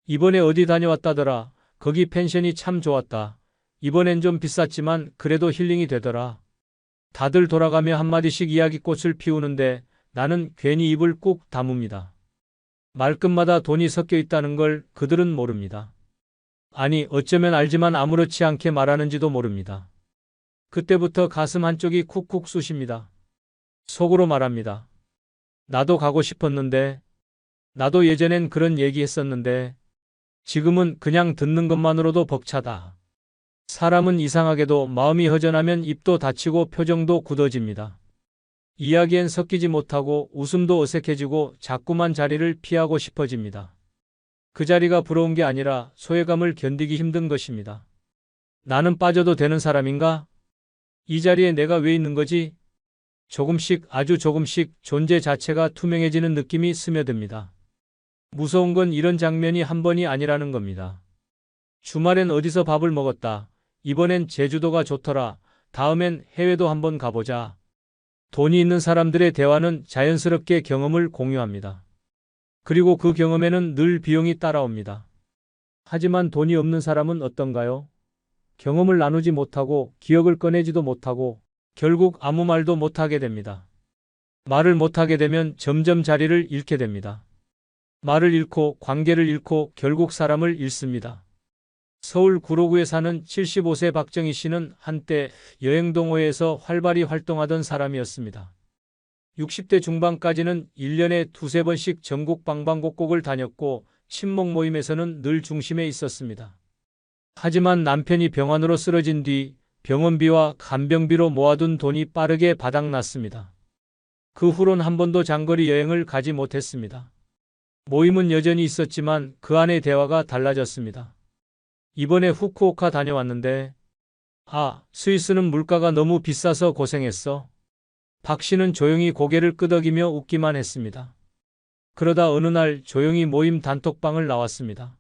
이번에 어디 다녀왔다더라. 거기 펜션이 참 좋았다. 이번엔 좀 비쌌지만 그래도 힐링이 되더라. 다들 돌아가며 한마디씩 이야기꽃을 피우는데 나는 괜히 입을 꾹 다뭅니다. 말끝마다 돈이 섞여 있다는 걸 그들은 모릅니다. 아니 어쩌면 알지만 아무렇지 않게 말하는지도 모릅니다. 그때부터 가슴 한쪽이 쿡쿡 쑤십니다. 속으로 말합니다. 나도 가고 싶었는데, 나도 예전엔 그런 얘기 했었는데, 지금은 그냥 듣는 것만으로도 벅차다. 사람은 이상하게도 마음이 허전하면 입도 다치고 표정도 굳어집니다. 이야기엔 섞이지 못하고 웃음도 어색해지고 자꾸만 자리를 피하고 싶어집니다. 그 자리가 부러운 게 아니라 소외감을 견디기 힘든 것입니다. 나는 빠져도 되는 사람인가? 이 자리에 내가 왜 있는 거지? 조금씩 아주 조금씩 존재 자체가 투명해지는 느낌이 스며듭니다. 무서운 건 이런 장면이 한 번이 아니라는 겁니다. 주말엔 어디서 밥을 먹었다. 이번엔 제주도가 좋더라. 다음엔 해외도 한번 가보자. 돈이 있는 사람들의 대화는 자연스럽게 경험을 공유합니다. 그리고 그 경험에는 늘 비용이 따라옵니다. 하지만 돈이 없는 사람은 어떤가요? 경험을 나누지 못하고 기억을 꺼내지도 못하고 결국 아무 말도 못하게 됩니다. 말을 못하게 되면 점점 자리를 잃게 됩니다. 말을 잃고 관계를 잃고 결국 사람을 잃습니다. 서울 구로구에 사는 75세 박정희 씨는 한때 여행동호회에서 활발히 활동하던 사람이었습니다. 60대 중반까지는 1년에 2~3번씩 전국 방방곡곡을 다녔고 친목 모임에서는 늘 중심에 있었습니다. 하지만 남편이 병환으로 쓰러진 뒤 병원비와 간병비로 모아둔 돈이 빠르게 바닥났습니다. 그 후론 한 번도 장거리 여행을 가지 못했습니다. 모임은 여전히 있었지만 그 안의 대화가 달라졌습니다. 이번에 후쿠오카 다녀왔는데 스위스는 물가가 너무 비싸서 고생했어. 박 씨는 조용히 고개를 끄덕이며 웃기만 했습니다. 그러다 어느 날 조용히 모임 단톡방을 나왔습니다.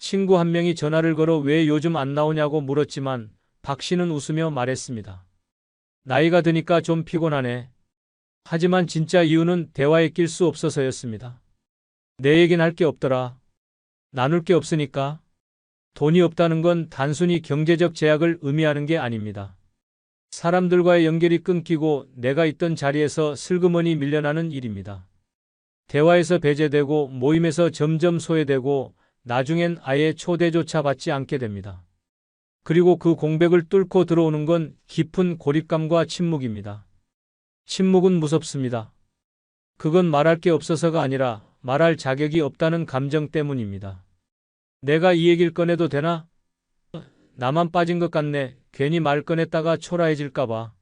친구 한 명이 전화를 걸어 왜 요즘 안 나오냐고 물었지만 박 씨는 웃으며 말했습니다. 나이가 드니까 좀 피곤하네. 하지만 진짜 이유는 대화에 낄 수 없어서였습니다. 내 얘긴 할 게 없더라. 나눌 게 없으니까. 돈이 없다는 건 단순히 경제적 제약을 의미하는 게 아닙니다. 사람들과의 연결이 끊기고 내가 있던 자리에서 슬그머니 밀려나는 일입니다. 대화에서 배제되고 모임에서 점점 소외되고 나중엔 아예 초대조차 받지 않게 됩니다. 그리고 그 공백을 뚫고 들어오는 건 깊은 고립감과 침묵입니다. 침묵은 무섭습니다. 그건 말할 게 없어서가 아니라 말할 자격이 없다는 감정 때문입니다. 내가 이 얘기를 꺼내도 되나? 나만 빠진 것 같네. 괜히 말 꺼냈다가 초라해질까 봐.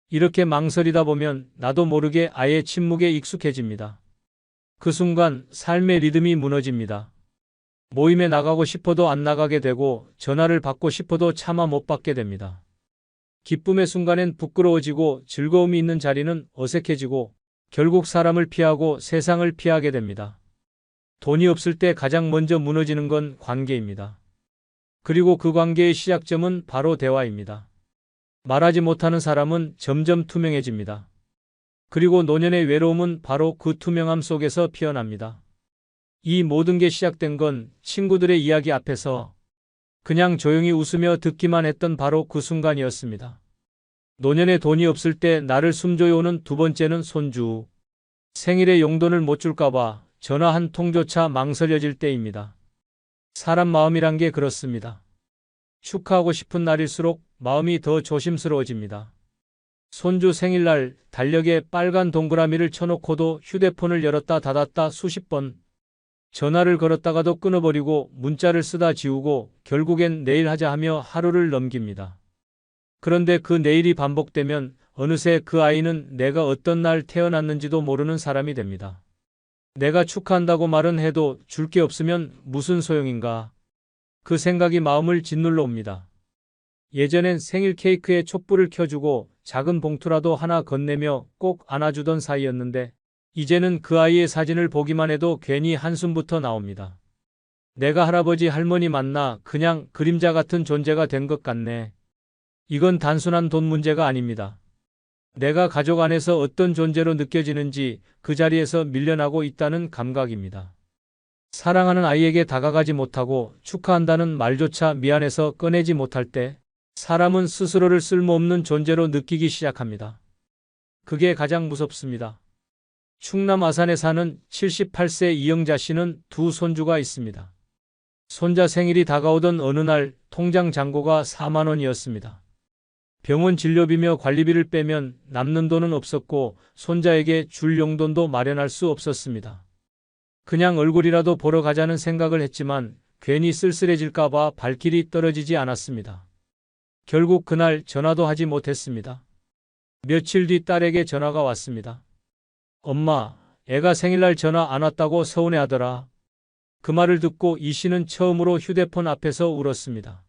이렇게 망설이다 보면 나도 모르게 아예 침묵에 익숙해집니다. 그 순간 삶의 리듬이 무너집니다. 모임에 나가고 싶어도 안 나가게 되고 전화를 받고 싶어도 차마 못 받게 됩니다. 기쁨의 순간엔 부끄러워지고 즐거움이 있는 자리는 어색해지고 결국 사람을 피하고 세상을 피하게 됩니다. 돈이 없을 때 가장 먼저 무너지는 건 관계입니다. 그리고 그 관계의 시작점은 바로 대화입니다. 말하지 못하는 사람은 점점 투명해집니다. 그리고 노년의 외로움은 바로 그 투명함 속에서 피어납니다. 이 모든 게 시작된 건 친구들의 이야기 앞에서 그냥 조용히 웃으며 듣기만 했던 바로 그 순간이었습니다. 노년에 돈이 없을 때 나를 숨조여오는 두 번째는 손주. 생일에 용돈을 못 줄까봐 전화 한 통조차 망설여질 때입니다. 사람 마음이란 게 그렇습니다. 축하하고 싶은 날일수록 마음이 더 조심스러워집니다. 손주 생일날 달력에 빨간 동그라미를 쳐놓고도 휴대폰을 열었다 닫았다 수십 번. 전화를 걸었다가도 끊어버리고 문자를 쓰다 지우고 결국엔 내일 하자 하며 하루를 넘깁니다. 그런데 그 내일이 반복되면 어느새 그 아이는 내가 어떤 날 태어났는지도 모르는 사람이 됩니다. 내가 축하한다고 말은 해도 줄 게 없으면 무슨 소용인가. 그 생각이 마음을 짓눌러 옵니다. 예전엔 생일 케이크에 촛불을 켜주고 작은 봉투라도 하나 건네며 꼭 안아주던 사이였는데 이제는 그 아이의 사진을 보기만 해도 괜히 한숨부터 나옵니다. 내가 할아버지 할머니 만나 그냥 그림자 같은 존재가 된 것 같네. 이건 단순한 돈 문제가 아닙니다. 내가 가족 안에서 어떤 존재로 느껴지는지 그 자리에서 밀려나고 있다는 감각입니다. 사랑하는 아이에게 다가가지 못하고 축하한다는 말조차 미안해서 꺼내지 못할 때 사람은 스스로를 쓸모없는 존재로 느끼기 시작합니다. 그게 가장 무섭습니다. 충남 아산에 사는 78세 이영자 씨는 두 손주가 있습니다. 손자 생일이 다가오던 어느 날 통장 잔고가 4만 원이었습니다. 병원 진료비며 관리비를 빼면 남는 돈은 없었고 손자에게 줄 용돈도 마련할 수 없었습니다. 그냥 얼굴이라도 보러 가자는 생각을 했지만 괜히 쓸쓸해질까 봐 발길이 떨어지지 않았습니다. 결국 그날 전화도 하지 못했습니다. 며칠 뒤 딸에게 전화가 왔습니다. 엄마, 애가 생일날 전화 안 왔다고 서운해하더라. 그 말을 듣고 이 씨는 처음으로 휴대폰 앞에서 울었습니다.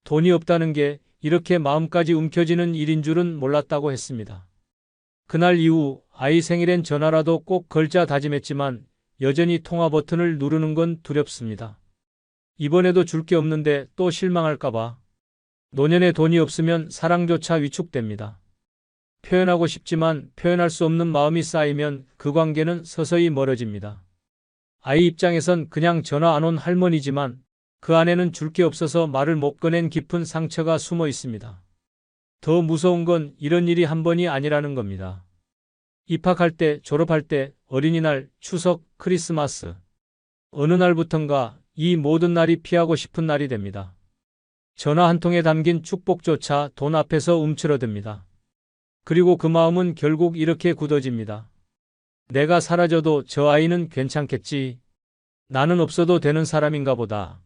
돈이 없다는 게 이렇게 마음까지 움켜쥐는 일인 줄은 몰랐다고 했습니다. 그날 이후 아이 생일엔 전화라도 꼭 걸자 다짐했지만 여전히 통화 버튼을 누르는 건 두렵습니다. 이번에도 줄 게 없는데 또 실망할까 봐. 노년에 돈이 없으면 사랑조차 위축됩니다. 표현하고 싶지만 표현할 수 없는 마음이 쌓이면 그 관계는 서서히 멀어집니다. 아이 입장에선 그냥 전화 안 온 할머니지만 그 안에는 줄 게 없어서 말을 못 꺼낸 깊은 상처가 숨어 있습니다. 더 무서운 건 이런 일이 한 번이 아니라는 겁니다. 입학할 때, 졸업할 때, 어린이날, 추석, 크리스마스. 어느 날부턴가 이 모든 날이 피하고 싶은 날이 됩니다. 전화 한 통에 담긴 축복조차 돈 앞에서 움츠러듭니다. 그리고 그 마음은 결국 이렇게 굳어집니다. 내가 사라져도 저 아이는 괜찮겠지. 나는 없어도 되는 사람인가 보다.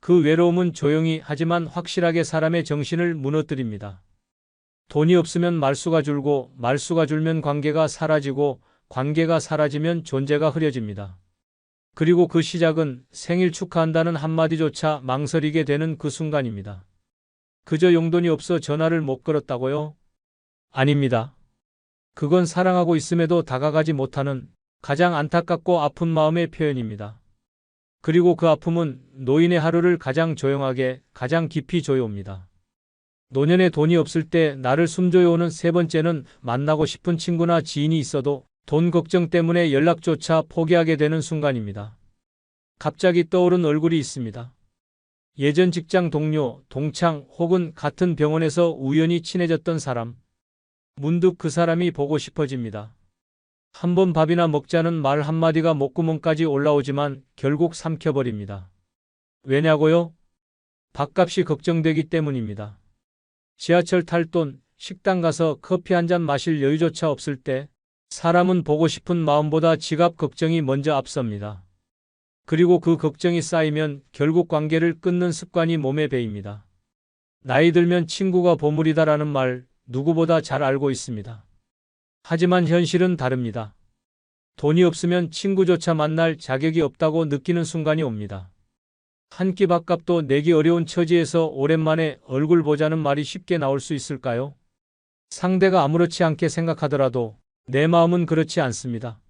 그 외로움은 조용히 하지만 확실하게 사람의 정신을 무너뜨립니다. 돈이 없으면 말수가 줄고 말수가 줄면 관계가 사라지고 관계가 사라지면 존재가 흐려집니다. 그리고 그 시작은 생일 축하한다는 한마디조차 망설이게 되는 그 순간입니다. 그저 용돈이 없어 전화를 못 걸었다고요? 아닙니다. 그건 사랑하고 있음에도 다가가지 못하는 가장 안타깝고 아픈 마음의 표현입니다. 그리고 그 아픔은 노인의 하루를 가장 조용하게, 가장 깊이 조여옵니다. 노년에 돈이 없을 때 나를 숨조여오는 세 번째는 만나고 싶은 친구나 지인이 있어도 돈 걱정 때문에 연락조차 포기하게 되는 순간입니다. 갑자기 떠오른 얼굴이 있습니다. 예전 직장 동료, 동창 혹은 같은 병원에서 우연히 친해졌던 사람. 문득 그 사람이 보고 싶어집니다. 한번 밥이나 먹자는 말 한마디가 목구멍까지 올라오지만 결국 삼켜버립니다. 왜냐고요? 밥값이 걱정되기 때문입니다. 지하철 탈 돈, 식당 가서 커피 한 잔 마실 여유조차 없을 때 사람은 보고 싶은 마음보다 지갑 걱정이 먼저 앞섭니다. 그리고 그 걱정이 쌓이면 결국 관계를 끊는 습관이 몸에 배입니다. 나이 들면 친구가 보물이다라는 말 누구보다 잘 알고 있습니다. 하지만 현실은 다릅니다. 돈이 없으면 친구조차 만날 자격이 없다고 느끼는 순간이 옵니다. 한 끼 밥값도 내기 어려운 처지에서 오랜만에 얼굴 보자는 말이 쉽게 나올 수 있을까요? 상대가 아무렇지 않게 생각하더라도 내 마음은 그렇지 않습니다.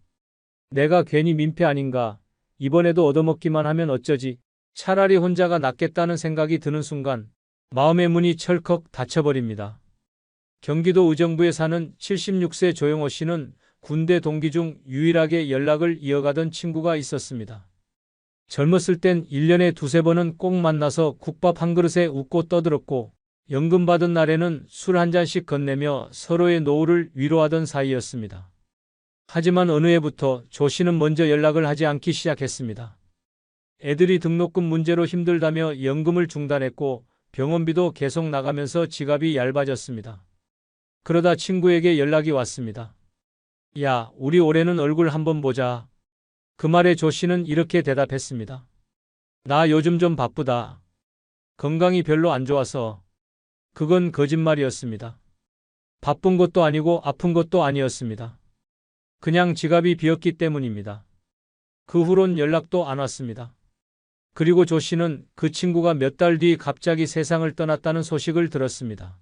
내가 괜히 민폐 아닌가? 이번에도 얻어먹기만 하면 어쩌지? 차라리 혼자가 낫겠다는 생각이 드는 순간 마음의 문이 철컥 닫혀버립니다. 경기도 의정부에 사는 76세 조영호 씨는 군대 동기 중 유일하게 연락을 이어가던 친구가 있었습니다. 젊었을 땐 1년에 두세 번은 꼭 만나서 국밥 한 그릇에 웃고 떠들었고 연금 받은 날에는 술 한 잔씩 건네며 서로의 노후를 위로하던 사이였습니다. 하지만 어느 해부터 조 씨는 먼저 연락을 하지 않기 시작했습니다. 애들이 등록금 문제로 힘들다며 연금을 중단했고 병원비도 계속 나가면서 지갑이 얇아졌습니다. 그러다 친구에게 연락이 왔습니다. 야, 우리 올해는 얼굴 한번 보자. 그 말에 조 씨는 이렇게 대답했습니다. 나 요즘 좀 바쁘다. 건강이 별로 안 좋아서. 그건 거짓말이었습니다. 바쁜 것도 아니고 아픈 것도 아니었습니다. 그냥 지갑이 비었기 때문입니다. 그 후론 연락도 안 왔습니다. 그리고 조 씨는 그 친구가 몇 달 뒤 갑자기 세상을 떠났다는 소식을 들었습니다.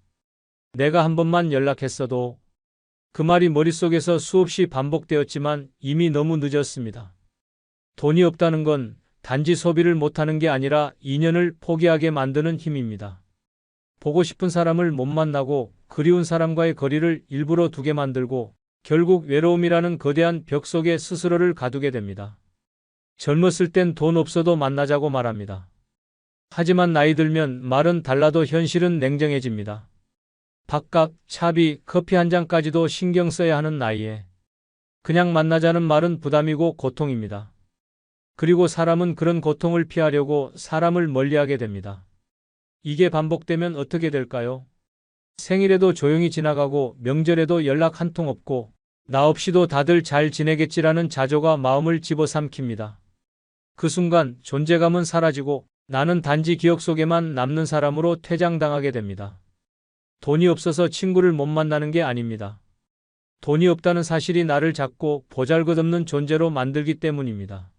내가 한 번만 연락했어도 그 말이 머릿속에서 수없이 반복되었지만 이미 너무 늦었습니다. 돈이 없다는 건 단지 소비를 못하는 게 아니라 인연을 포기하게 만드는 힘입니다. 보고 싶은 사람을 못 만나고 그리운 사람과의 거리를 일부러 두게 만들고 결국 외로움이라는 거대한 벽 속에 스스로를 가두게 됩니다. 젊었을 땐 돈 없어도 만나자고 말합니다. 하지만 나이 들면 말은 달라도 현실은 냉정해집니다. 밥값, 차비, 커피 한 잔까지도 신경 써야 하는 나이에 그냥 만나자는 말은 부담이고 고통입니다. 그리고 사람은 그런 고통을 피하려고 사람을 멀리하게 됩니다. 이게 반복되면 어떻게 될까요? 생일에도 조용히 지나가고 명절에도 연락 한 통 없고 나 없이도 다들 잘 지내겠지라는 자조가 마음을 집어삼킵니다. 그 순간 존재감은 사라지고 나는 단지 기억 속에만 남는 사람으로 퇴장당하게 됩니다. 돈이 없어서 친구를 못 만나는 게 아닙니다. 돈이 없다는 사실이 나를 작고 보잘것없는 존재로 만들기 때문입니다.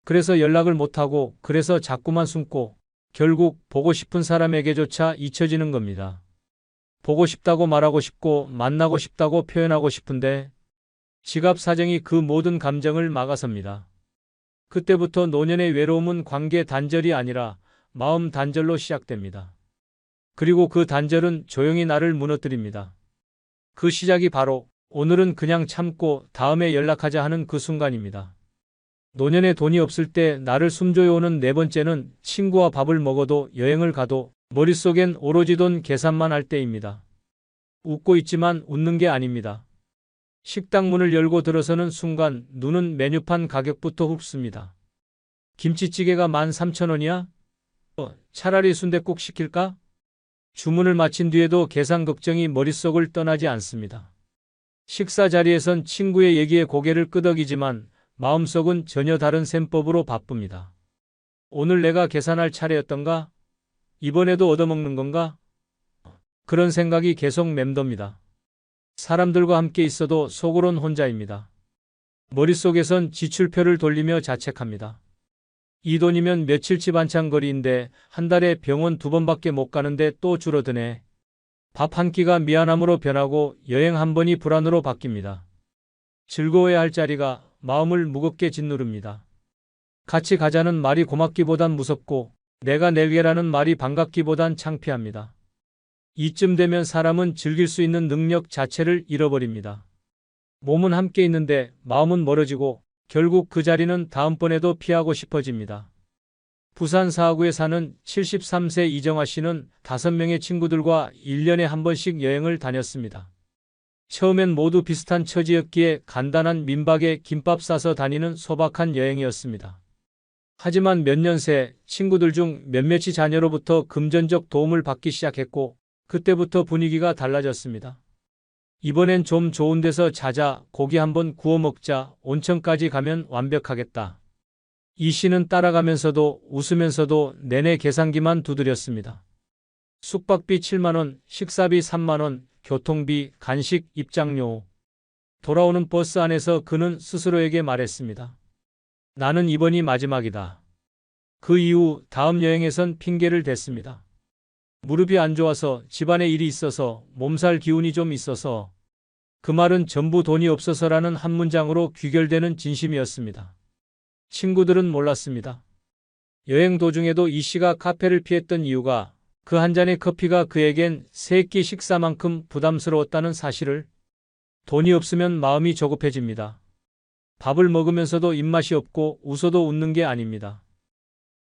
그래서 연락을 못하고 그래서 자꾸만 숨고 결국 보고 싶은 사람에게조차 잊혀지는 겁니다. 보고 싶다고 말하고 싶고 만나고 싶다고 표현하고 싶은데 지갑 사정이 그 모든 감정을 막아섭니다. 그때부터 노년의 외로움은 관계 단절이 아니라 마음 단절로 시작됩니다. 그리고 그 단절은 조용히 나를 무너뜨립니다. 그 시작이 바로 오늘은 그냥 참고 다음에 연락하자 하는 그 순간입니다. 노년에 돈이 없을 때 나를 숨조여오는 네 번째는 친구와 밥을 먹어도 여행을 가도 머릿속엔 오로지 돈 계산만 할 때입니다. 웃고 있지만 웃는 게 아닙니다. 식당 문을 열고 들어서는 순간 눈은 메뉴판 가격부터 훑습니다. 김치찌개가 13,000원이야? 차라리 순댓국 시킬까? 주문을 마친 뒤에도 계산 걱정이 머릿속을 떠나지 않습니다. 식사 자리에선 친구의 얘기에 고개를 끄덕이지만 마음속은 전혀 다른 셈법으로 바쁩니다. 오늘 내가 계산할 차례였던가? 이번에도 얻어먹는 건가? 그런 생각이 계속 맴돕니다. 사람들과 함께 있어도 속으론 혼자입니다. 머릿속에선 지출표를 돌리며 자책합니다. 이 돈이면 며칠치 반찬 거리인데 한 달에 병원 2번밖에 못 가는데 또 줄어드네. 밥 한 끼가 미안함으로 변하고 여행 한 번이 불안으로 바뀝니다. 즐거워야 할 자리가 마음을 무겁게 짓누릅니다. 같이 가자는 말이 고맙기보단 무섭고 내가 낼게라는 말이 반갑기보단 창피합니다. 이쯤 되면 사람은 즐길 수 있는 능력 자체를 잃어버립니다. 몸은 함께 있는데 마음은 멀어지고 결국 그 자리는 다음번에도 피하고 싶어집니다. 부산 사하구에 사는 73세 이정아 씨는 5명의 친구들과 1년에 한 번씩 여행을 다녔습니다. 처음엔 모두 비슷한 처지였기에 간단한 민박에 김밥 싸서 다니는 소박한 여행이었습니다. 하지만 몇 년 새 친구들 중 몇몇이 자녀로부터 금전적 도움을 받기 시작했고 그때부터 분위기가 달라졌습니다. 이번엔 좀 좋은 데서 자자, 고기 한번 구워 먹자, 온천까지 가면 완벽하겠다. 이 씨는 따라가면서도 웃으면서도 내내 계산기만 두드렸습니다. 숙박비 7만 원, 식사비 3만 원, 교통비, 간식, 입장료. 돌아오는 버스 안에서 그는 스스로에게 말했습니다. 나는 이번이 마지막이다. 그 이후 다음 여행에선 핑계를 댔습니다. 무릎이 안 좋아서, 집안에 일이 있어서, 몸살 기운이 좀 있어서. 그 말은 전부 돈이 없어서라는 한 문장으로 귀결되는 진심이었습니다. 친구들은 몰랐습니다. 여행 도중에도 이 씨가 카페를 피했던 이유가 그 한 잔의 커피가 그에겐 3끼 식사만큼 부담스러웠다는 사실을. 돈이 없으면 마음이 조급해집니다. 밥을 먹으면서도 입맛이 없고 웃어도 웃는 게 아닙니다.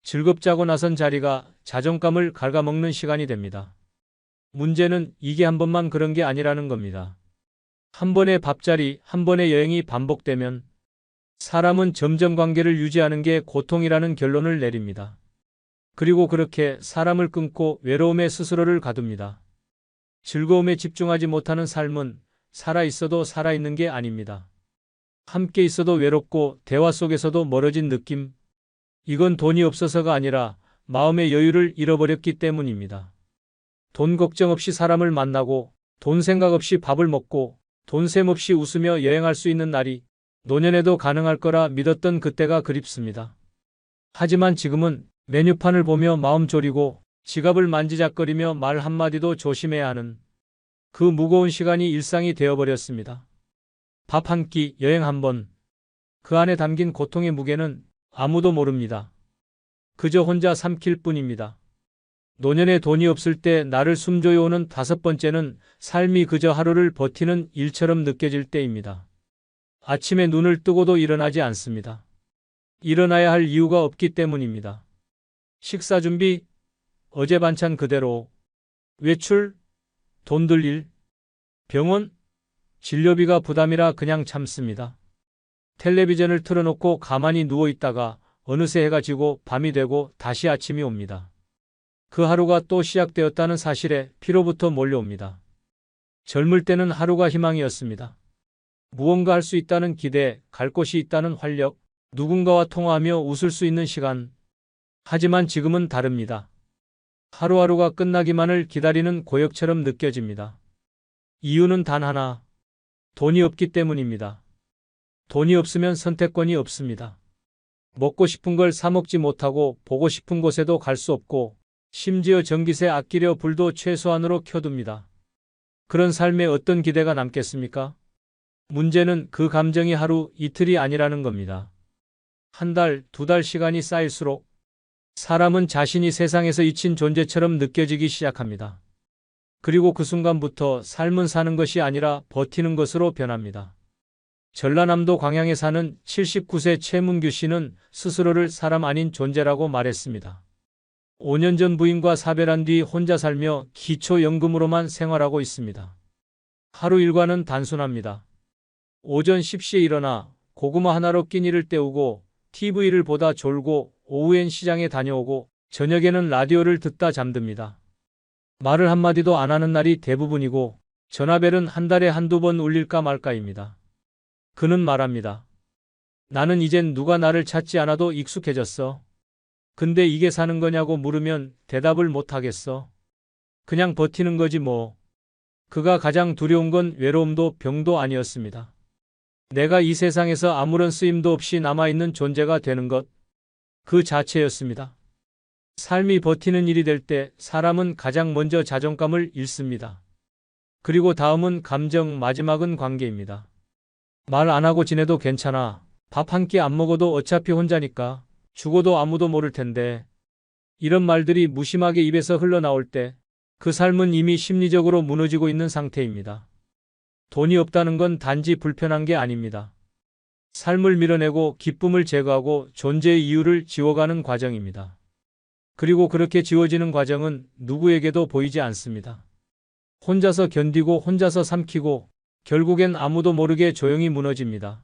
즐겁자고 나선 자리가 자존감을 갉아먹는 시간이 됩니다. 문제는 이게 한 번만 그런 게 아니라는 겁니다. 한 번의 밥자리, 한 번의 여행이 반복되면 사람은 점점 관계를 유지하는 게 고통이라는 결론을 내립니다. 그리고 그렇게 사람을 끊고 외로움에 스스로를 가둡니다. 즐거움에 집중하지 못하는 삶은 살아있어도 살아있는 게 아닙니다. 함께 있어도 외롭고 대화 속에서도 멀어진 느낌. 이건 돈이 없어서가 아니라 마음의 여유를 잃어버렸기 때문입니다. 돈 걱정 없이 사람을 만나고 돈 생각 없이 밥을 먹고 돈 셈 없이 웃으며 여행할 수 있는 날이 노년에도 가능할 거라 믿었던 그때가 그립습니다. 하지만 지금은 메뉴판을 보며 마음 졸이고 지갑을 만지작거리며 말 한마디도 조심해야 하는 그 무거운 시간이 일상이 되어버렸습니다. 밥 한 끼, 여행 한 번. 그 안에 담긴 고통의 무게는 아무도 모릅니다. 그저 혼자 삼킬 뿐입니다. 노년에 돈이 없을 때 나를 숨조여오는 5번째는 삶이 그저 하루를 버티는 일처럼 느껴질 때입니다. 아침에 눈을 뜨고도 일어나지 않습니다. 일어나야 할 이유가 없기 때문입니다. 식사 준비, 어제 반찬 그대로, 외출, 돈 들 일, 병원, 진료비가 부담이라 그냥 참습니다. 텔레비전을 틀어놓고 가만히 누워있다가 어느새 해가 지고 밤이 되고 다시 아침이 옵니다. 그 하루가 또 시작되었다는 사실에 피로부터 몰려옵니다. 젊을 때는 하루가 희망이었습니다. 무언가 할 수 있다는 기대, 갈 곳이 있다는 활력, 누군가와 통화하며 웃을 수 있는 시간. 하지만 지금은 다릅니다. 하루하루가 끝나기만을 기다리는 고역처럼 느껴집니다. 이유는 단 하나. 돈이 없기 때문입니다. 돈이 없으면 선택권이 없습니다. 먹고 싶은 걸 사 먹지 못하고 보고 싶은 곳에도 갈 수 없고 심지어 전기세 아끼려 불도 최소한으로 켜둡니다. 그런 삶에 어떤 기대가 남겠습니까? 문제는 그 감정이 하루, 이틀이 아니라는 겁니다. 한 달, 2달 시간이 쌓일수록 사람은 자신이 세상에서 잊힌 존재처럼 느껴지기 시작합니다. 그리고 그 순간부터 삶은 사는 것이 아니라 버티는 것으로 변합니다. 전라남도 광양에 사는 79세 최문규 씨는 스스로를 사람 아닌 존재라고 말했습니다. 5년 전 부인과 사별한 뒤 혼자 살며 기초연금으로만 생활하고 있습니다. 하루 일과는 단순합니다. 오전 10시에 일어나 고구마 하나로 끼니를 때우고 TV를 보다 졸고 오후엔 시장에 다녀오고 저녁에는 라디오를 듣다 잠듭니다. 말을 한마디도 안 하는 날이 대부분이고 전화벨은 한 달에 한두 번 울릴까 말까입니다. 그는 말합니다. 나는 이젠 누가 나를 찾지 않아도 익숙해졌어. 근데 이게 사는 거냐고 물으면 대답을 못 하겠어. 그냥 버티는 거지 뭐. 그가 가장 두려운 건 외로움도 병도 아니었습니다. 내가 이 세상에서 아무런 쓰임도 없이 남아있는 존재가 되는 것. 그 자체였습니다. 삶이 버티는 일이 될 때 사람은 가장 먼저 자존감을 잃습니다. 그리고 다음은 감정, 마지막은 관계입니다. 말 안 하고 지내도 괜찮아. 밥 한 끼 안 먹어도 어차피 혼자니까. 죽어도 아무도 모를 텐데. 이런 말들이 무심하게 입에서 흘러나올 때 그 삶은 이미 심리적으로 무너지고 있는 상태입니다. 돈이 없다는 건 단지 불편한 게 아닙니다. 삶을 밀어내고 기쁨을 제거하고 존재의 이유를 지워가는 과정입니다. 그리고 그렇게 지워지는 과정은 누구에게도 보이지 않습니다. 혼자서 견디고 혼자서 삼키고 결국엔 아무도 모르게 조용히 무너집니다.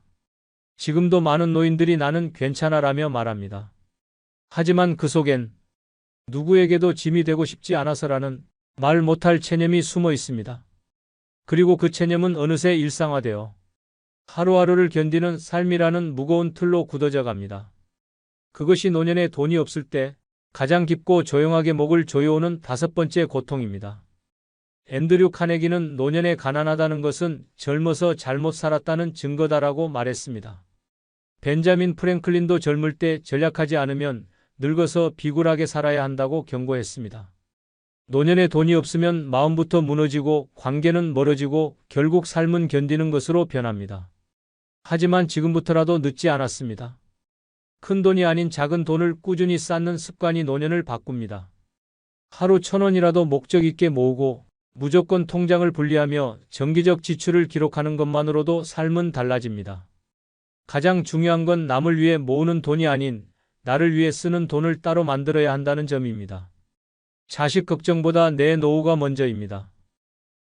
지금도 많은 노인들이 나는 괜찮아라며 말합니다. 하지만 그 속엔 누구에게도 짐이 되고 싶지 않아서라는 말 못할 체념이 숨어 있습니다. 그리고 그 체념은 어느새 일상화되어 하루하루를 견디는 삶이라는 무거운 틀로 굳어져 갑니다. 그것이 노년에 돈이 없을 때 가장 깊고 조용하게 목을 조여오는 5번째 고통입니다. 앤드류 카네기는 노년에 가난하다는 것은 젊어서 잘못 살았다는 증거다라고 말했습니다. 벤자민 프랭클린도 젊을 때 전략하지 않으면 늙어서 비굴하게 살아야 한다고 경고했습니다. 노년에 돈이 없으면 마음부터 무너지고 관계는 멀어지고 결국 삶은 견디는 것으로 변합니다. 하지만 지금부터라도 늦지 않았습니다. 큰 돈이 아닌 작은 돈을 꾸준히 쌓는 습관이 노년을 바꿉니다. 하루 1,000원이라도 목적 있게 모으고 무조건 통장을 분리하며 정기적 지출을 기록하는 것만으로도 삶은 달라집니다. 가장 중요한 건 남을 위해 모으는 돈이 아닌 나를 위해 쓰는 돈을 따로 만들어야 한다는 점입니다. 자식 걱정보다 내 노후가 먼저입니다.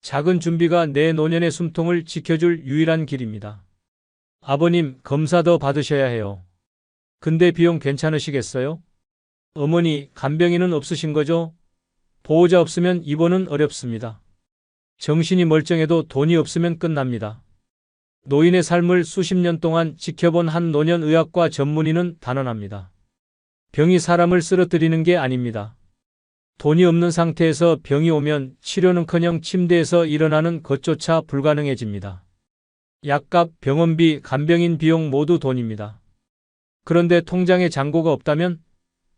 작은 준비가 내 노년의 숨통을 지켜줄 유일한 길입니다. 아버님, 검사 더 받으셔야 해요. 근데 비용 괜찮으시겠어요? 어머니, 간병인은 없으신 거죠? 보호자 없으면 입원은 어렵습니다. 정신이 멀쩡해도 돈이 없으면 끝납니다. 노인의 삶을 수십 년 동안 지켜본 한 노년 의학과 전문의는 단언합니다. 병이 사람을 쓰러뜨리는 게 아닙니다. 돈이 없는 상태에서 병이 오면 치료는커녕 침대에서 일어나는 것조차 불가능해집니다. 약값, 병원비, 간병인 비용 모두 돈입니다. 그런데 통장에 잔고가 없다면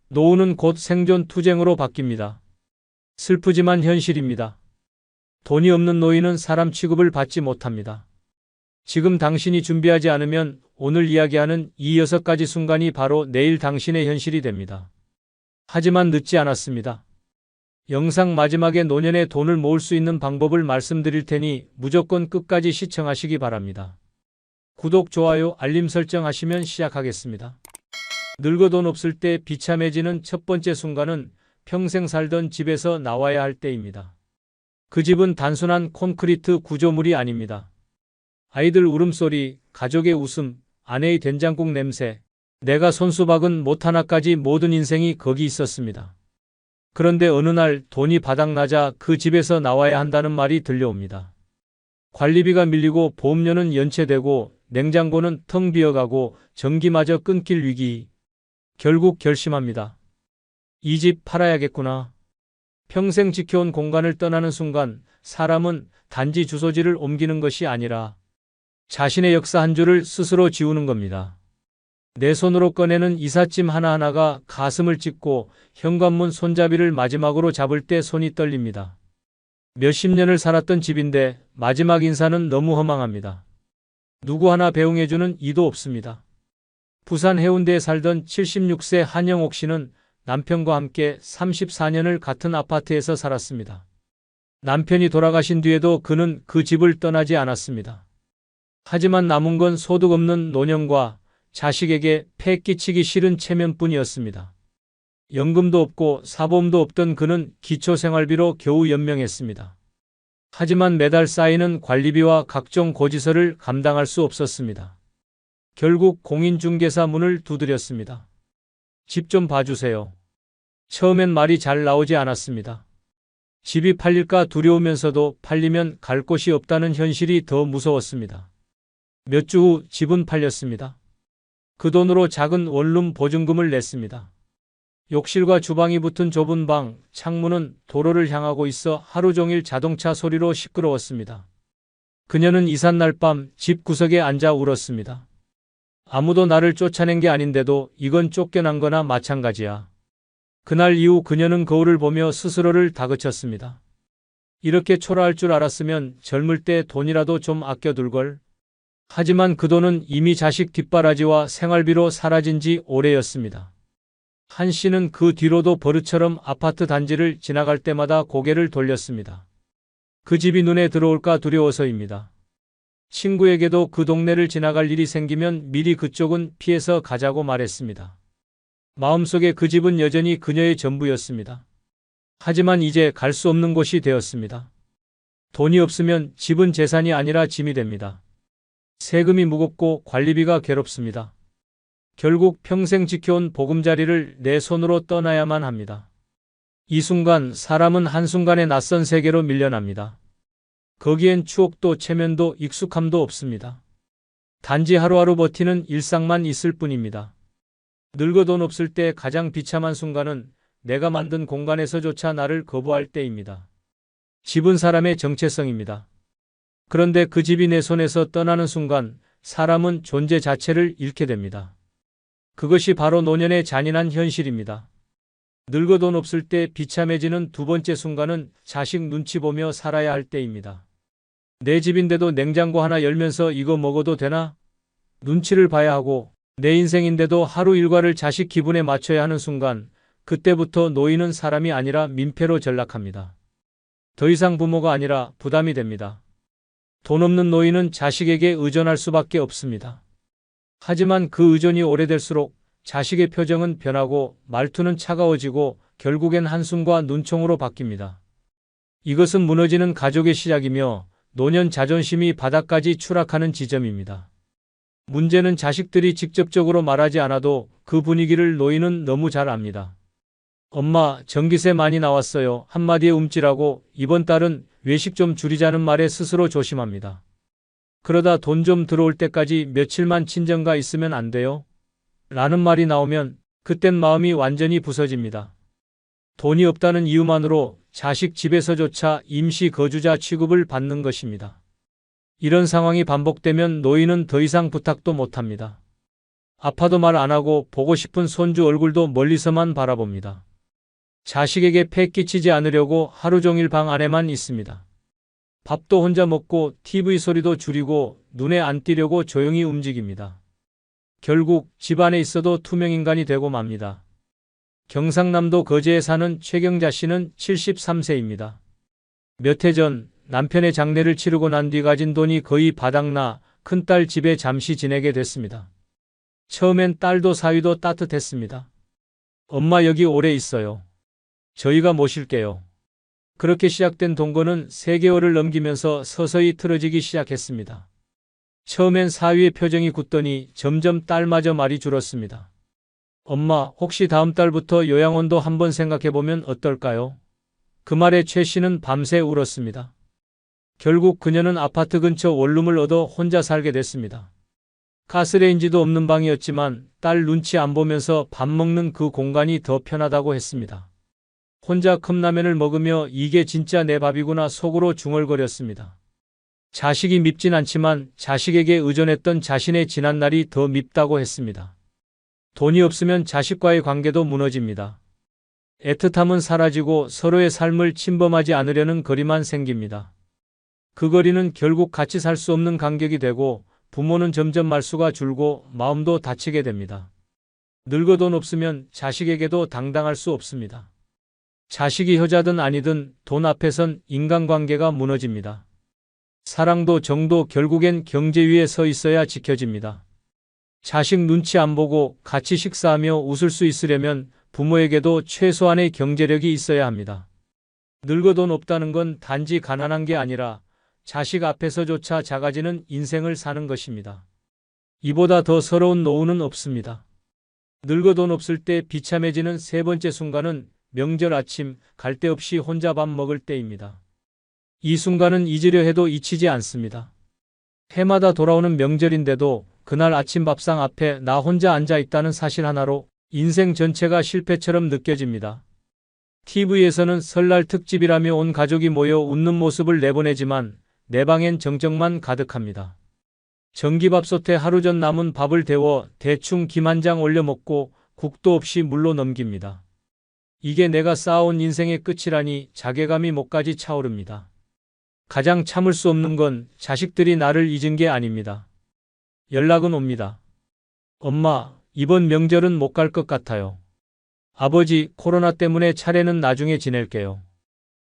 노후는 곧 생존 투쟁으로 바뀝니다. 슬프지만 현실입니다. 돈이 없는 노인은 사람 취급을 받지 못합니다. 지금 당신이 준비하지 않으면 오늘 이야기하는 이 6가지 순간이 바로 내일 당신의 현실이 됩니다. 하지만 늦지 않았습니다. 영상 마지막에 노년에 돈을 모을 수 있는 방법을 말씀드릴 테니 무조건 끝까지 시청하시기 바랍니다. 구독, 좋아요, 알림 설정하시면 시작하겠습니다. 늙어 돈 없을 때 비참해지는 첫 번째 순간은 평생 살던 집에서 나와야 할 때입니다. 그 집은 단순한 콘크리트 구조물이 아닙니다. 아이들 울음소리, 가족의 웃음, 아내의 된장국 냄새, 내가 손수 박은 못 하나까지 모든 인생이 거기 있었습니다. 그런데 어느 날 돈이 바닥나자 그 집에서 나와야 한다는 말이 들려옵니다. 관리비가 밀리고 보험료는 연체되고 냉장고는 텅 비어가고 전기마저 끊길 위기. 결국 결심합니다. 이 집 팔아야겠구나. 평생 지켜온 공간을 떠나는 순간 사람은 단지 주소지를 옮기는 것이 아니라 자신의 역사 한 줄을 스스로 지우는 겁니다. 내 손으로 꺼내는 이삿짐 하나하나가 가슴을 찢고 현관문 손잡이를 마지막으로 잡을 때 손이 떨립니다. 몇십 년을 살았던 집인데 마지막 인사는 너무 허망합니다. 누구 하나 배웅해주는 이도 없습니다. 부산 해운대에 살던 76세 한영옥 씨는 남편과 함께 34년을 같은 아파트에서 살았습니다. 남편이 돌아가신 뒤에도 그는 그 집을 떠나지 않았습니다. 하지만 남은 건 소득 없는 노년과 자식에게 폐 끼치기 싫은 체면뿐이었습니다. 연금도 없고 사보험도 없던 그는 기초생활비로 겨우 연명했습니다. 하지만 매달 쌓이는 관리비와 각종 고지서를 감당할 수 없었습니다. 결국 공인중개사 문을 두드렸습니다. 집 좀 봐주세요. 처음엔 말이 잘 나오지 않았습니다. 집이 팔릴까 두려우면서도 팔리면 갈 곳이 없다는 현실이 더 무서웠습니다. 몇 주 후 집은 팔렸습니다. 그 돈으로 작은 원룸 보증금을 냈습니다. 욕실과 주방이 붙은 좁은 방, 창문은 도로를 향하고 있어 하루 종일 자동차 소리로 시끄러웠습니다. 그녀는 이삿날 밤 집 구석에 앉아 울었습니다. 아무도 나를 쫓아낸 게 아닌데도 이건 쫓겨난 거나 마찬가지야. 그날 이후 그녀는 거울을 보며 스스로를 다그쳤습니다. 이렇게 초라할 줄 알았으면 젊을 때 돈이라도 좀 아껴둘걸. 하지만 그 돈은 이미 자식 뒷바라지와 생활비로 사라진 지 오래였습니다. 한 씨는 그 뒤로도 버릇처럼 아파트 단지를 지나갈 때마다 고개를 돌렸습니다. 그 집이 눈에 들어올까 두려워서입니다. 친구에게도 그 동네를 지나갈 일이 생기면 미리 그쪽은 피해서 가자고 말했습니다. 마음속에 그 집은 여전히 그녀의 전부였습니다. 하지만 이제 갈 수 없는 곳이 되었습니다. 돈이 없으면 집은 재산이 아니라 짐이 됩니다. 세금이 무겁고 관리비가 괴롭습니다. 결국 평생 지켜온 보금자리를 내 손으로 떠나야만 합니다. 이 순간 사람은 한순간에 낯선 세계로 밀려납니다. 거기엔 추억도 체면도 익숙함도 없습니다. 단지 하루하루 버티는 일상만 있을 뿐입니다. 늙어 돈 없을 때 가장 비참한 순간은 내가 만든 공간에서조차 나를 거부할 때입니다. 집은 사람의 정체성입니다. 그런데 그 집이 내 손에서 떠나는 순간 사람은 존재 자체를 잃게 됩니다. 그것이 바로 노년의 잔인한 현실입니다. 늙어 돈 없을 때 비참해지는 두 번째 순간은 자식 눈치 보며 살아야 할 때입니다. 내 집인데도 냉장고 하나 열면서 이거 먹어도 되나? 눈치를 봐야 하고 내 인생인데도 하루 일과를 자식 기분에 맞춰야 하는 순간 그때부터 노인은 사람이 아니라 민폐로 전락합니다. 더 이상 부모가 아니라 부담이 됩니다. 돈 없는 노인은 자식에게 의존할 수밖에 없습니다. 하지만 그 의존이 오래될수록 자식의 표정은 변하고 말투는 차가워지고 결국엔 한숨과 눈총으로 바뀝니다. 이것은 무너지는 가족의 시작이며 노년 자존심이 바닥까지 추락하는 지점입니다. 문제는 자식들이 직접적으로 말하지 않아도 그 분위기를 노인은 너무 잘 압니다. 엄마, 전기세 많이 나왔어요. 한마디에 움찔하고 이번 달은 외식 좀 줄이자는 말에 스스로 조심합니다. 그러다 돈 좀 들어올 때까지 며칠만 친정가 있으면 안 돼요? 라는 말이 나오면 그땐 마음이 완전히 부서집니다. 돈이 없다는 이유만으로 자식 집에서조차 임시 거주자 취급을 받는 것입니다. 이런 상황이 반복되면 노인은 더 이상 부탁도 못합니다. 아파도 말 안 하고 보고 싶은 손주 얼굴도 멀리서만 바라봅니다. 자식에게 폐 끼치지 않으려고 하루 종일 방 안에만 있습니다. 밥도 혼자 먹고 TV 소리도 줄이고 눈에 안 띄려고 조용히 움직입니다. 결국 집 안에 있어도 투명인간이 되고 맙니다. 경상남도 거제에 사는 최경자 씨는 73세입니다. 몇 해 전 남편의 장례를 치르고 난 뒤 가진 돈이 거의 바닥나 큰딸 집에 잠시 지내게 됐습니다. 처음엔 딸도 사위도 따뜻했습니다. 엄마 여기 오래 있어요. 저희가 모실게요. 그렇게 시작된 동거는 3개월을 넘기면서 서서히 틀어지기 시작했습니다. 처음엔 사위의 표정이 굳더니 점점 딸마저 말이 줄었습니다. 엄마, 혹시 다음 달부터 요양원도 한번 생각해보면 어떨까요? 그 말에 최 씨는 밤새 울었습니다. 결국 그녀는 아파트 근처 원룸을 얻어 혼자 살게 됐습니다. 가스레인지도 없는 방이었지만 딸 눈치 안 보면서 밥 먹는 그 공간이 더 편하다고 했습니다. 혼자 컵라면을 먹으며 이게 진짜 내 밥이구나 속으로 중얼거렸습니다. 자식이 밉진 않지만 자식에게 의존했던 자신의 지난날이 더 밉다고 했습니다. 돈이 없으면 자식과의 관계도 무너집니다. 애틋함은 사라지고 서로의 삶을 침범하지 않으려는 거리만 생깁니다. 그 거리는 결국 같이 살 수 없는 간격이 되고 부모는 점점 말수가 줄고 마음도 다치게 됩니다. 늙어 돈 없으면 자식에게도 당당할 수 없습니다. 자식이 효자든 아니든 돈 앞에선 인간관계가 무너집니다. 사랑도 정도 결국엔 경제 위에 서 있어야 지켜집니다. 자식 눈치 안 보고 같이 식사하며 웃을 수 있으려면 부모에게도 최소한의 경제력이 있어야 합니다. 늙어 돈 없다는 건 단지 가난한 게 아니라 자식 앞에서조차 작아지는 인생을 사는 것입니다. 이보다 더 서러운 노후는 없습니다. 늙어 돈 없을 때 비참해지는 세 번째 순간은 명절 아침 갈 데 없이 혼자 밥 먹을 때입니다. 이 순간은 잊으려 해도 잊히지 않습니다. 해마다 돌아오는 명절인데도 그날 아침 밥상 앞에 나 혼자 앉아 있다는 사실 하나로 인생 전체가 실패처럼 느껴집니다. TV에서는 설날 특집이라며 온 가족이 모여 웃는 모습을 내보내지만 내 방엔 정적만 가득합니다. 전기밥솥에 하루 전 남은 밥을 데워 대충 김 한 장 올려 먹고 국도 없이 물로 넘깁니다. 이게 내가 쌓아온 인생의 끝이라니 자괴감이 목까지 차오릅니다. 가장 참을 수 없는 건 자식들이 나를 잊은 게 아닙니다. 연락은 옵니다. 엄마, 이번 명절은 못 갈 것 같아요. 아버지, 코로나 때문에 차례는 나중에 지낼게요.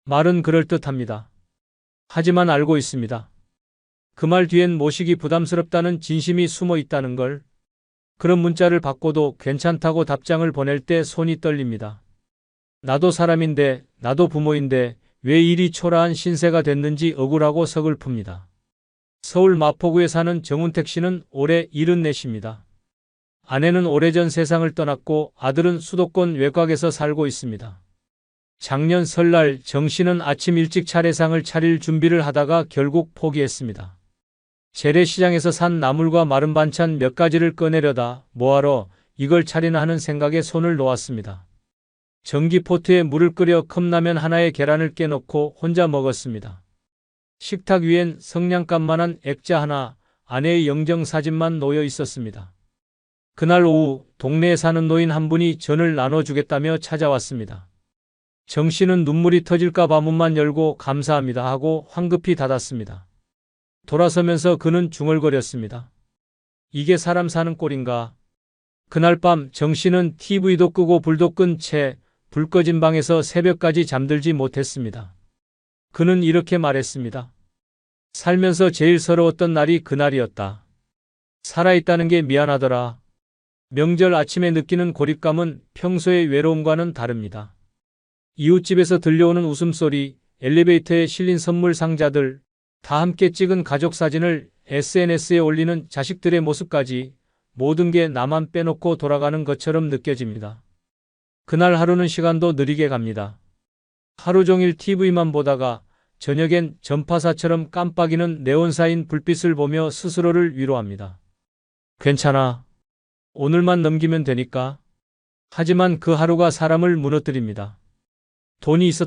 말은 그럴듯합니다. 하지만 알고 있습니다. 그 말 뒤엔 모시기 부담스럽다는 진심이 숨어 있다는 걸. 그런 문자를 받고도 괜찮다고 답장을 보낼 때 손이 떨립니다. 나도 사람인데, 나도 부모인데 왜 이리 초라한 신세가 됐는지 억울하고 서글픕니다. 서울 마포구에 사는 정운택 씨는 올해 74입니다. 아내는 오래전 세상을 떠났고 아들은 수도권 외곽에서 살고 있습니다. 작년 설날 정 씨는 아침 일찍 차례상을 차릴 준비를 하다가 결국 포기했습니다. 재래시장에서 산 나물과 마른 반찬 몇 가지를 꺼내려다 뭐하러 이걸 차리나 하는 생각에 손을 놓았습니다. 전기포트에 물을 끓여 컵라면 하나에 계란을 깨놓고 혼자 먹었습니다. 식탁 위엔 성냥감만한 액자 하나, 아내의 영정사진만 놓여 있었습니다. 그날 오후 동네에 사는 노인 한 분이 전을 나눠주겠다며 찾아왔습니다. 정 씨는 눈물이 터질까 봐 문만 열고 감사합니다 하고 황급히 닫았습니다. 돌아서면서 그는 중얼거렸습니다. 이게 사람 사는 꼴인가? 그날 밤 정 씨는 TV도 끄고 불도 끈 채 불 꺼진 방에서 새벽까지 잠들지 못했습니다. 그는 이렇게 말했습니다. 살면서 제일 서러웠던 날이 그날이었다. 살아있다는 게 미안하더라. 명절 아침에 느끼는 고립감은 평소의 외로움과는 다릅니다. 이웃집에서 들려오는 웃음소리, 엘리베이터에 실린 선물 상자들, 다 함께 찍은 가족 사진을 SNS에 올리는 자식들의 모습까지 모든 게 나만 빼놓고 돌아가는 것처럼 느껴집니다. 그날 하루는 시간도 느리게 갑니다. 하루 종일 TV만 보다가 저녁엔 전파사처럼 깜빡이는 네온사인 불빛을 보며 스스로를 위로합니다. 괜찮아. 오늘만 넘기면 되니까. 하지만 그 하루가 사람을 무너뜨립니다. 돈이 있었